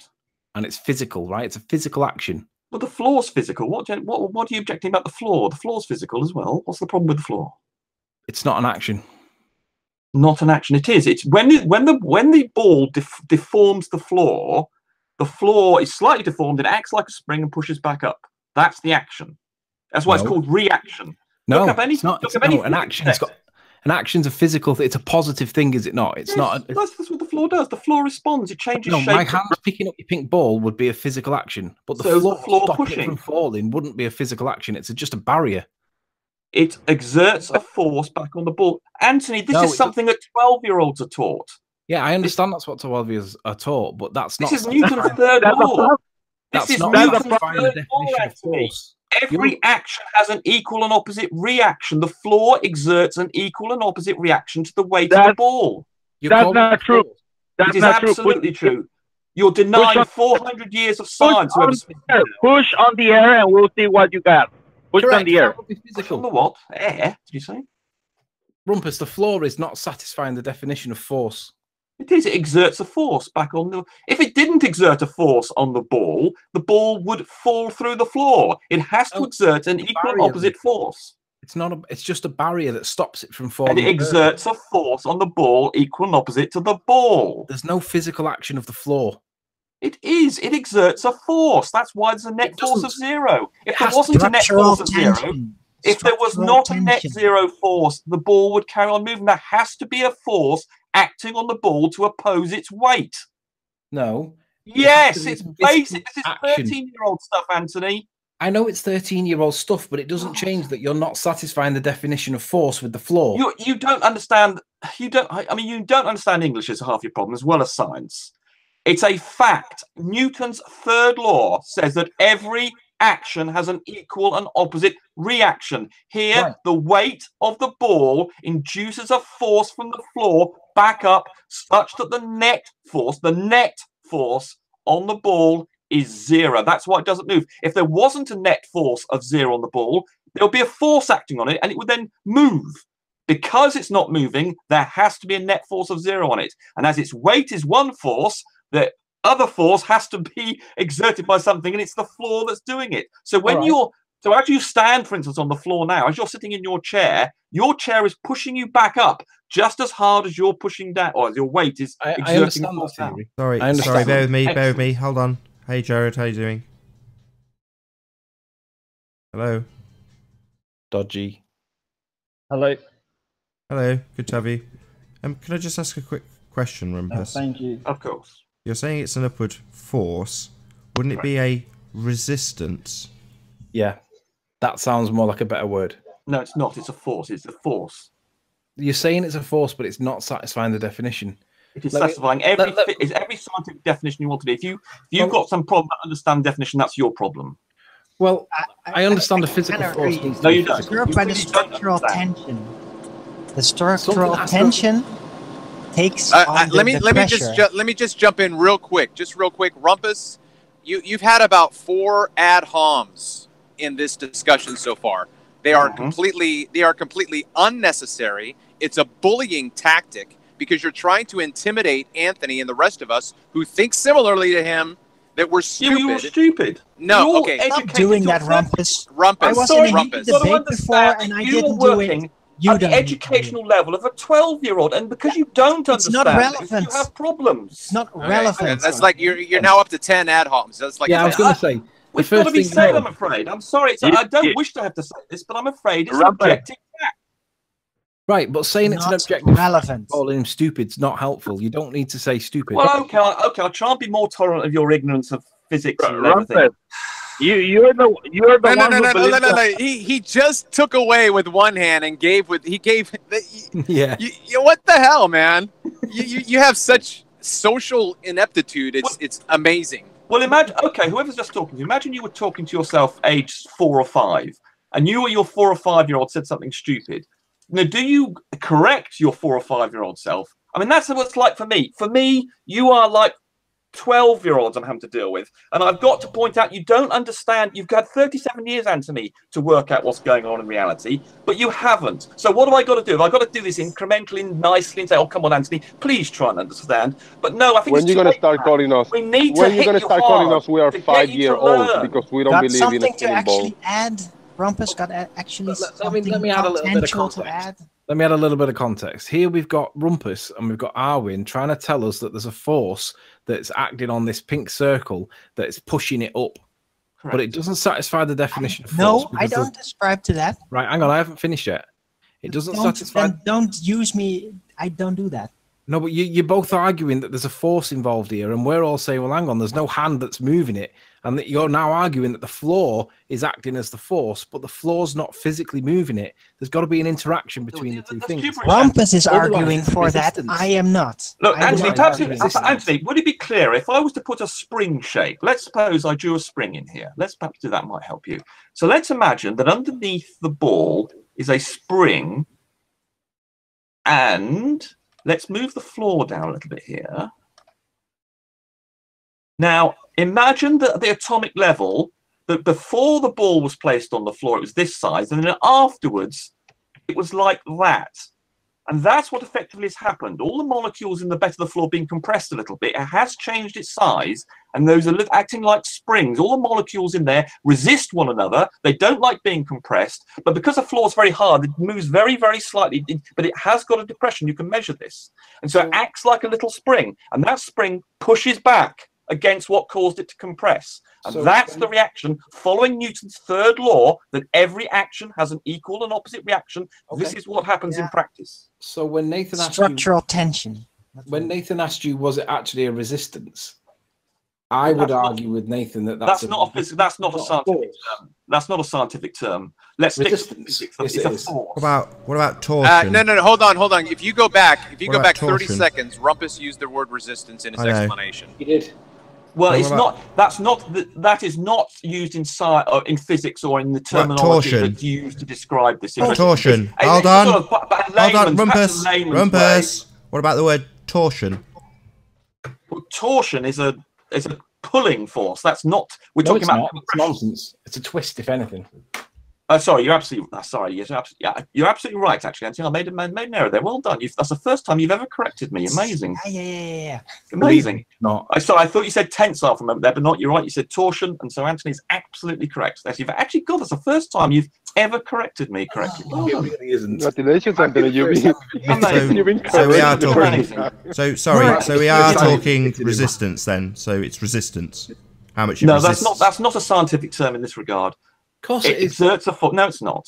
And it's physical, right? It's a physical action. But the floor's physical. What are you objecting about the floor? The floor's physical as well. What's the problem with the floor? It's not an action. Not an action. It is. It's when the ball deforms the floor is slightly deformed. It acts like a spring and pushes back up. That's the action. That's why it's called reaction. No, it's not. An action. An action's a physical thing. It's a positive thing, is it not? It's not. That's what the floor does. The floor responds. It changes shape. My hand picking up your pink ball would be a physical action, but the floor stopping pushing it from falling wouldn't be a physical action. It's just a barrier. It exerts a force back on the ball. Anthony, this is something that 12-year-olds are taught. Yeah, I understand that's what 12-years are taught, but that's not. This is Newton's third law. This is Newton's third law, Anthony. Every action has an equal and opposite reaction. The floor exerts an equal and opposite reaction to the weight of the ball. That's not true. It is absolutely true. You're denying 400 years of science. Push on the air and we'll see what you got. Push on the air. Push on the what? Air, did you say? Rumpus, the floor is not satisfying the definition of force. It is. It exerts a force back on the... If it didn't exert a force on the ball would fall through the floor. It has to exert an equal and opposite force. It's not. It's just a barrier that stops it from falling. And it exerts a force on the ball equal and opposite to the ball. There's no physical action of the floor. It is. It exerts a force. That's why there's a net force of 0. If there wasn't a net force of 0... If there was not a net 0 force, the ball would carry on moving. There has to be a force acting on the ball to oppose its weight. No. Yes, it's basic. This is 13-year-old stuff, Anthony. I know it's 13-year-old stuff, but it doesn't change that you're not satisfying the definition of force with the floor. You don't understand. You don't understand English is half your problem, as well as science. It's a fact. Newton's third law says that every action has an equal and opposite reaction. Here, the weight of the ball induces a force from the floor back up such that the net force on the ball is 0. That's why it doesn't move. If there wasn't a net force of 0 on the ball, there would be a force acting on it, and it would then move. Because it's not moving, there has to be a net force of 0 on it. And as its weight is one force, the other force has to be exerted by something, and it's the floor that's doing it. So when so as you stand, for instance, on the floor now, as you're sitting in your chair is pushing you back up just as hard as you're pushing down, or as your weight is exerting the force down. Sorry, bear with me. Hold on. Hey, Jared, how you doing? Hello. Dodgy. Hello. Hello, good to have you. Can I just ask a quick question, Rumpus? Thank you. Of course. You're saying it's an upward force. Wouldn't it be a resistance? Yeah, that sounds more like a better word. No, it's not. It's a force. It's a force. You're saying it's a force, but it's not satisfying the definition. It is satisfying every scientific definition you want to be. If you've got some problem to understand definition, that's your problem. Well, I understand the physical force. No, you don't. Disturbed by the structural tension. The structural tension takes on let me just jump in real quick. Rumpus, you've had about 4 ad homs in this discussion so far. They are completely unnecessary. It's a bullying tactic because you're trying to intimidate Anthony and the rest of us who think similarly to him that we're stupid. You're stupid. No, you're okay. Stop doing that, Rumpus. Rumpus. I wasn't in the debate before, and I didn't do it. You at the educational level of a 12-year-old, and because you don't understand, not relevant. You have problems. It's not relevant. That's like you're now up to 10 ad homs. That's like I was going to say. We've got to be said, I'm afraid. I'm sorry. I don't wish to have to say this, but I'm afraid it's an objective fact. Right, but saying it's an objective relevant. Calling him stupid's not helpful. You don't need to say stupid. Well, okay, I'll try and be more tolerant of your ignorance of physics and everything. You're the one No. He just took away with one hand and gave with yeah. What the hell, man? You have such social ineptitude. It's amazing. Well, imagine. Okay, whoever's just talking to you, imagine you were talking to yourself, age 4 or 5, and you or your 4 or 5-year-old said something stupid. Now, do you correct your 4 or 5-year-old self? I mean, that's what it's like for me. For me, you are like 12-year-olds I'm having to deal with. And I've got to point out, you don't understand. You've got 37 years, Anthony, to work out what's going on in reality, but you haven't. So what have I got to do? Have I got to do this incrementally, nicely, and say, oh, come on, Anthony, please try and understand? But no, I think when you're going to start calling us, we need to hit you hard we are 5-year-olds because we don't believe in a spinning ball. Add, Rumpus got actually let me add a little bit of context. Let me add a little bit of context. Here we've got Rumpus and we've got Arwin trying to tell us that there's a force that's acting on this pink circle that's pushing it up. Correct. But it doesn't satisfy the definition of force. No, I don't subscribe to that. Right, hang on, I haven't finished yet. It doesn't satisfy. Don't use me. I don't do that. No, but you're both arguing that there's a force involved here, and we're all saying, well, hang on, there's no hand that's moving it, and that you're now arguing that the floor is acting as the force, but the floor's not physically moving it. There's got to be an interaction between the two things. Rumpus is arguing for that. I am not. Look, Anthony, Anthony, would it be clear if I was to put a spring shape? Let's suppose I drew a spring in here. Let's perhaps do that, might help you. So let's imagine that underneath the ball is a spring, and let's move the floor down a little bit here. Now, imagine that at the atomic level, that before the ball was placed on the floor, it was this size, and then afterwards, it was like that. And that's what effectively has happened. All the molecules in the bed of the floor being compressed a little bit. It has changed its size, and those are acting like springs. All the molecules in there resist one another. They don't like being compressed, but because the floor is very hard, it moves very, very slightly, but it has got a depression. You can measure this. And so it acts like a little spring, and that spring pushes back against what caused it to compress. And that's the reaction following Newton's third law, that every action has an equal and opposite reaction. Okay. This is what happens in practice. So when Nathan asked structural tension. When Nathan asked you, was it actually a resistance? I would argue with Nathan that that's not a scientific term. That's not a scientific term. Let's stick to physics. It's a force. What about torsion? No, hold on. If you go back 30 seconds, Rumpus used the word resistance in his explanation. He did. Well, it's not. That is not used in physics or in the terminology that's used to describe this. Torsion. Hold on, Rumpus. What about the word torsion? Well, torsion is a pulling force. That's not. We're talking about. It's nonsense. It's a twist, if anything. Sorry, you're absolutely. Sorry, yes, you're absolutely right. Actually, Anthony, I made an error there. Well done. That's the first time you've ever corrected me. Amazing. Yeah. Amazing. Not. I thought you said tensile from there, but not. You're right. You said torsion, and so Anthony's absolutely correct. You've actually got. That's the first time you've ever corrected me correctly. It really isn't. Congratulations, Anthony. You've been So we are correct. talking. So we are talking resistance then. So it's resistance. How much? No, that's not a scientific term in this regard. Of course, it exerts a force. No, it's not.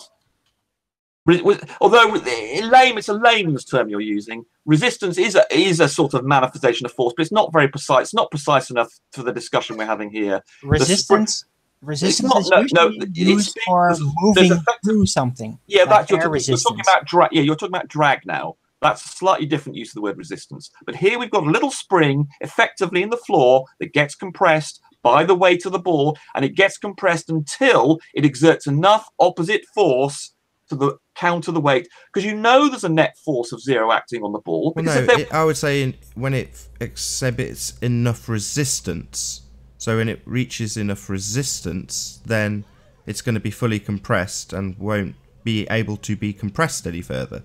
Although it's a layman's term you're using. Resistance is a sort of manifestation of force, but it's not very precise. It's not precise enough for the discussion we're having here. Resistance is usually used for moving through something. Yeah, like you're talking about drag. Yeah, you're talking about drag now. That's a slightly different use of the word resistance. But here we've got a little spring effectively in the floor that gets compressed by the weight of the ball, and it gets compressed until it exerts enough opposite force to counter the weight, because there's a net force of 0 acting on the ball. Well, no, I would say when it exhibits enough resistance, so when it reaches enough resistance, then it's going to be fully compressed and won't be able to be compressed any further.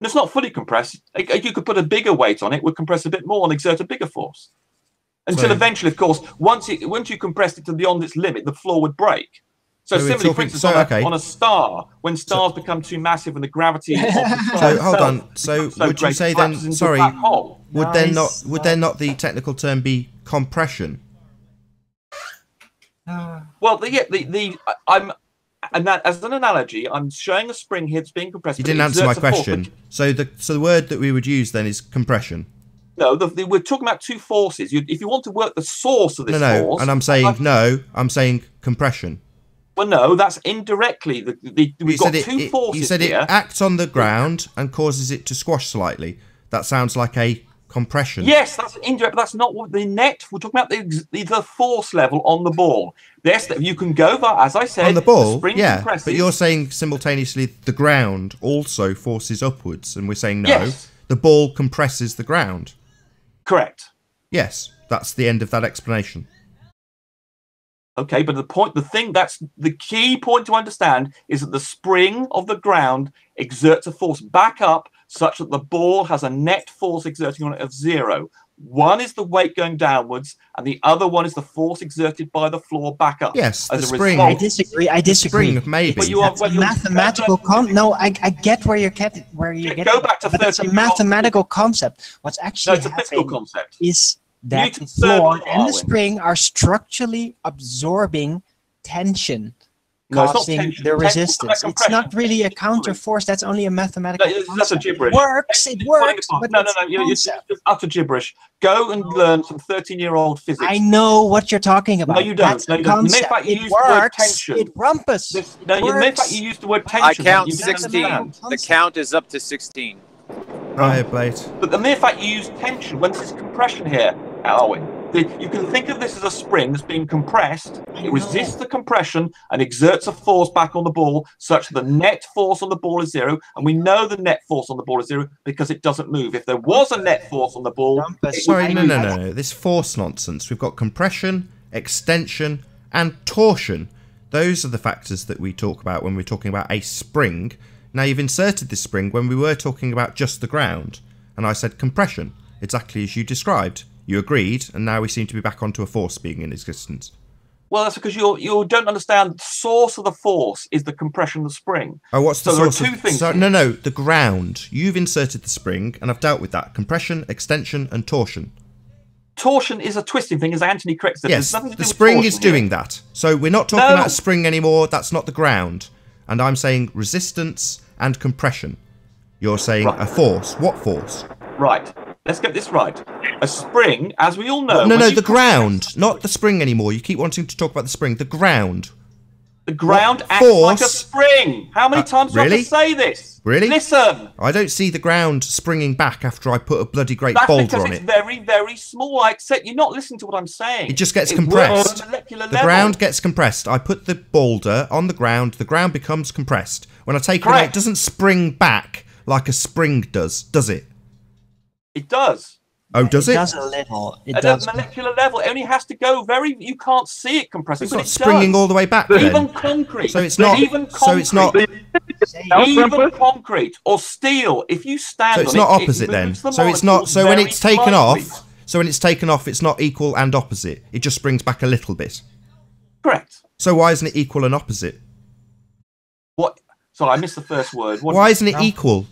It's not fully compressed. You could put a bigger weight on it, would compress a bit more and exert a bigger force. Until eventually, of course, once you compressed it to beyond its limit, the floor would break. So similarly, for instance, on a star, when stars become too massive and the gravity of the star so hold on. So would you say then? Sorry, would then not the technical term be compression? Well, as an analogy, I'm showing a spring here that's being compressed. You didn't answer my question. So the word that we would use then is compression. No, we're talking about two forces. If you want to work the source of this force... and I'm saying compression. Well, no, that's indirectly. We've got two forces. You said it acts on the ground and causes it to squash slightly. That sounds like a compression. Yes, that's indirect, but that's not what the net... We're talking about the force level on the ball. Yes, you can go, as I said... On the ball, the spring yeah, compresses. but you're saying simultaneously the ground also forces upwards, and we're saying no, yes. The ball compresses the ground. Correct. Yes, that's the end of that explanation. Okay, but that's the key point to understand is that the spring of the ground exerts a force back up such that the ball has a net force exerting on it of 0. One is the weight going downwards, and the other one is the force exerted by the floor back up. Yes, the spring. I disagree. Spring, maybe. But mathematical I get where you're getting. Go back to 13. It's a mathematical concept. What's actually happening is that the floor and the spring are structurally absorbing tension, causing the resistance. It's not really a counter force. That's only a mathematical concept. That's a gibberish. It works. But no, you're just utter gibberish. Go and learn some 13-year-old physics. I know what you're talking about. No, you don't. That's it works. It rumpus. In fact, you used the word tension. I count 16. The count is up to 16. Right, Blade. But the mere fact you use tension, when there's compression here, Alwyn, you can think of this as a spring that's being compressed. It resists the compression and exerts a force back on the ball such that the net force on the ball is 0. And we know the net force on the ball is 0 because it doesn't move. If there was a net force on the ball... Sorry, no. This force nonsense. We've got compression, extension, and torsion. Those are the factors that we talk about when we're talking about a spring. Now, you've inserted this spring when we were talking about just the ground. And I said compression, exactly as you described. You agreed, and now we seem to be back onto a force being in existence. Well, that's because you don't understand the source of the force is the compression of the spring. Oh, what's the source? There are two things. No, the ground. You've inserted the spring, and I've dealt with that. Compression, extension, and torsion. Torsion is a twisting thing, as Anthony corrects it. Yes, the spring is doing that. So we're not talking about a spring anymore. That's not the ground. And I'm saying resistance and compression. You're saying a force. What force? Right. Let's get this right. A spring, as we all know... No, the ground. Not the spring anymore. You keep wanting to talk about the spring. The ground. The ground acts like a spring. How many times do I have to say this? Really? Listen. I don't see the ground springing back after I put a bloody great boulder on it. That's because it's very, very small. I accept you're not listening to what I'm saying. It just gets compressed. The ground gets compressed. I put the boulder on the ground becomes compressed. When I take it away, it doesn't spring back like a spring does it? It does. Oh, does it? It does a little. It At does. a molecular level, it only has to go very. You can't see it compressing, It's but not it springing does. all the way back. Even Then. concrete. So it's not. Even concrete. So it's not. Even concrete or steel. If you stand So it's on not it, opposite it then. moves the So it's not. molecules So when very it's taken slightly. off. So when it's taken off, it's not equal and opposite. It just springs back a little bit. Correct. So why isn't it equal and opposite? What? Sorry, I missed the first word. Why isn't it equal?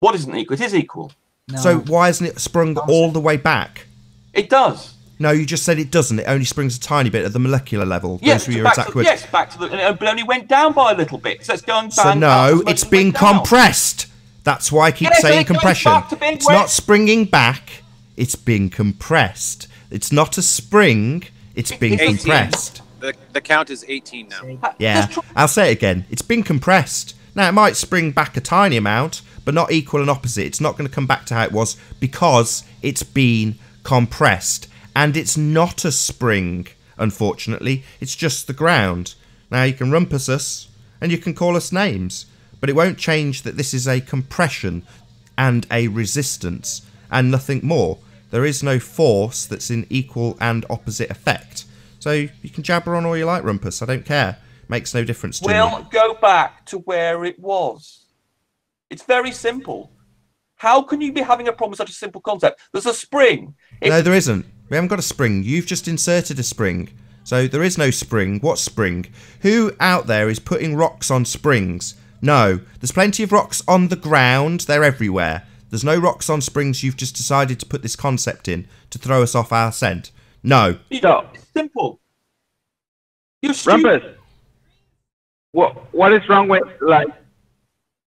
What isn't equal? It is equal. No. So why isn't it sprung all the way back? It does. No, you just said it doesn't. It only springs a tiny bit at the molecular level. Yes, Those were your back exact to, words. yes, back to the. It only went down by a little bit. So it's going back. So no, it's being compressed. That's why I keep Yes, saying it goes compression. back to being It's wet. not springing back. It's being compressed. It's not a spring. It's being 18. compressed. The count is 18 now. Yeah, I'll say it again. It's been compressed. Now, it might spring back a tiny amount, but not equal and opposite. It's not going to come back to how it was because it's been compressed. And it's not a spring, unfortunately. It's just the ground. Now, you can rumpus us, and you can call us names, but it won't change that this is a compression and a resistance, and nothing more. There is no force that's in equal and opposite effect. So you can jabber on all you like, Rumpus. I don't care. Makes no difference to me. We'll go back to where it was. It's very simple. How can you be having a problem with such a simple concept? There's a spring. No, there isn't. We haven't got a spring. You've just inserted a spring. So there is no spring. What spring? Who out there is putting rocks on springs? No. There's plenty of rocks on the ground. They're everywhere. There's no rocks on springs. You've just decided to put this concept in to throw us off our scent. No. So, it's simple. You're stupid. Rumpus, what is wrong with, like...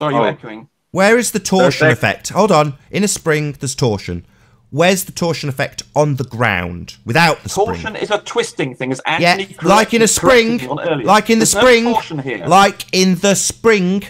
Sorry, you're echoing. Where is the torsion Perfect. effect? Hold on. In a spring, there's torsion. Where's the torsion effect on the ground without the spring? Torsion is a twisting thing, as Yeah, Anthony like in a spring. corrected me on earlier. Like in the There's no spring. torsion here. Like in the spring.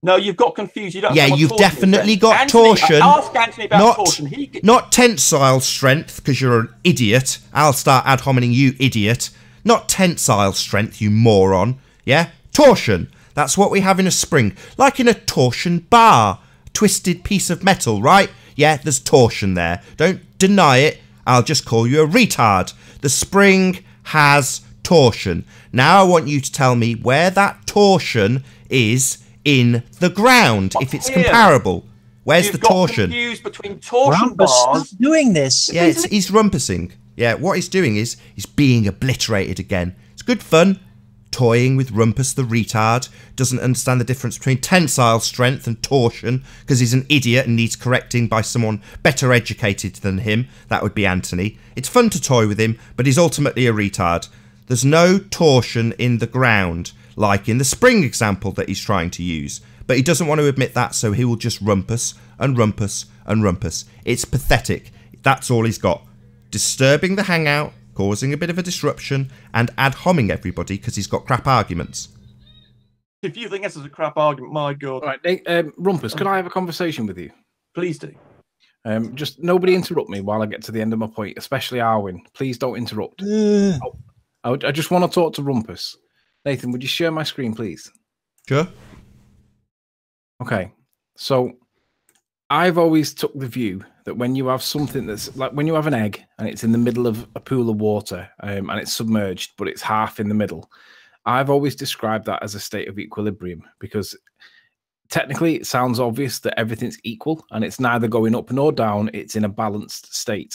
No, you've got confused. You don't Yeah, know what you've torsion is definitely then. got Anthony, torsion. Ask Anthony about torsion. Not tensile strength, because you're an idiot. I'll start ad hominem you, idiot. Not tensile strength, you moron. Yeah? Torsion. That's what we have in a spring. Like in a torsion bar. Twisted piece of metal, right? Yeah, there's torsion there. Don't deny it. I'll just call you a retard. The spring has torsion. Now I want you to tell me where that torsion is in the ground, if it's comparable. Where's the torsion? Confused between torsion Rumpus, bars. stop doing this. Yeah, he's rumpusing. Yeah, what he's doing is he's being obliterated again. It's good fun. Toying with Rumpus the retard. Doesn't understand the difference between tensile strength and torsion because he's an idiot and needs correcting by someone better educated than him. That would be Anthony. It's fun to toy with him, but he's ultimately a retard. There's no torsion in the ground, like in the spring example that he's trying to use. But he doesn't want to admit that, so he will just rumpus and rumpus and rumpus. It's pathetic. That's all he's got. Disturbing the hangout, causing a bit of a disruption, and ad homing everybody because he's got crap arguments. If you think this is a crap argument, my God. All right, Rumpus, could I have a conversation with you? Please do. Just nobody interrupt me while I get to the end of my point, especially Arwin. Please don't interrupt. I just want to talk to Rumpus. Nathan, would you share my screen, please? Sure. Okay, so I've always took the view that when you have something that's like when you have an egg and it's in the middle of a pool of water and it's submerged, but it's half in the middle, I've always described that as a state of equilibrium because technically it sounds obvious that everything's equal and it's neither going up nor down, it's in a balanced state.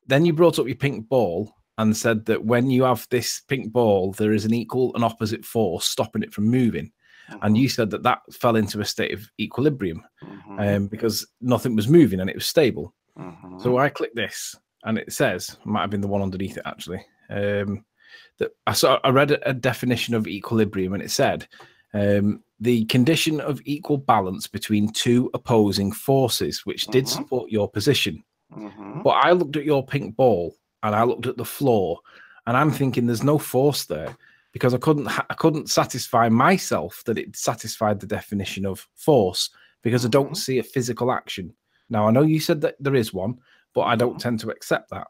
Then you brought up your pink ball and said that when you have this pink ball, there is an equal and opposite force stopping it from moving. And you said that that fell into a state of equilibrium because nothing was moving and it was stable. So I click this and it says, might have been the one underneath it actually, that I read a definition of equilibrium and it said, the condition of equal balance between two opposing forces, which did support your position. But I looked at your pink ball and I looked at the floor and I'm thinking there's no force there. Because I couldn't satisfy myself that it satisfied the definition of force because I don't see a physical action. Now, I know you said that there is one, but I don't tend to accept that.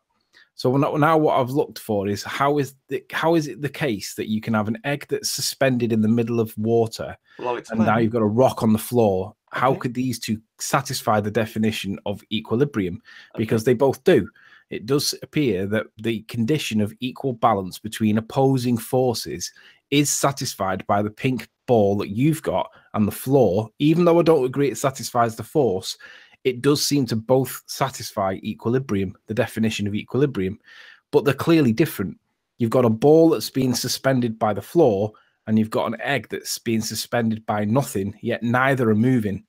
So now what I've looked for is how is it the case that you can have an egg that's suspended in the middle of water and now you've got a rock on the floor how could these two satisfy the definition of equilibrium? Because they both do. It does appear that the condition of equal balance between opposing forces is satisfied by the pink ball that you've got and the floor. Even though I don't agree it satisfies the force, it does seem to both satisfy equilibrium, the definition of equilibrium, but they're clearly different. You've got a ball that's being suspended by the floor, and you've got an egg that's being suspended by nothing, yet neither are moving.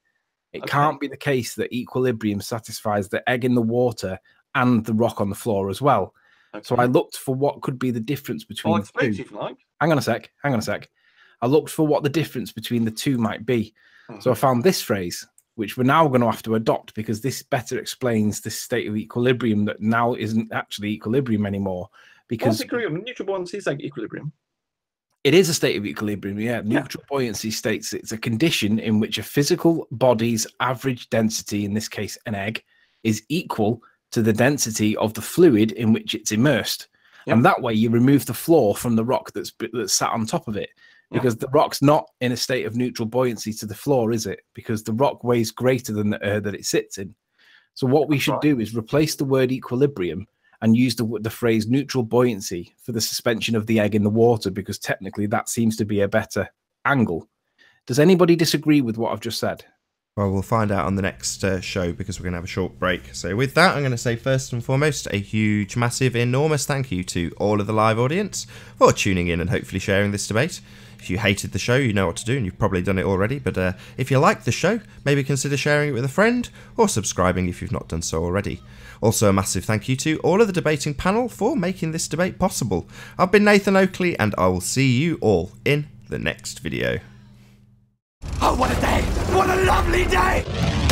It can't be the case that equilibrium satisfies the egg in the water and the rock on the floor as well. So I looked for what could be the difference between the two. If you like. Hang on a sec. I looked for what the difference between the two might be. So I found this phrase, which we're now going to have to adopt because this better explains this state of equilibrium that now isn't actually equilibrium anymore. Because neutral buoyancy is like equilibrium. It is a state of equilibrium, yeah. Neutral buoyancy states it's a condition in which a physical body's average density, in this case an egg, is equal to the density of the fluid in which it's immersed. And that way you remove the floor from the rock that's sat on top of it. Because the rock's not in a state of neutral buoyancy to the floor, is it? Because the rock weighs greater than the air that it sits in. So what we should do is replace the word equilibrium and use the phrase neutral buoyancy for the suspension of the egg in the water, because technically that seems to be a better angle. Does anybody disagree with what I've just said? Well, we'll find out on the next show, because we're going to have a short break. So with that, I'm going to say first and foremost, a huge, massive, enormous thank you to all of the live audience for tuning in and hopefully sharing this debate. If you hated the show, you know what to do, and you've probably done it already. But if you liked the show, maybe consider sharing it with a friend or subscribing if you've not done so already. Also, a massive thank you to all of the debating panel for making this debate possible. I've been Nathan Oakley, and I will see you all in the next video. Oh, what a day! What a lovely day!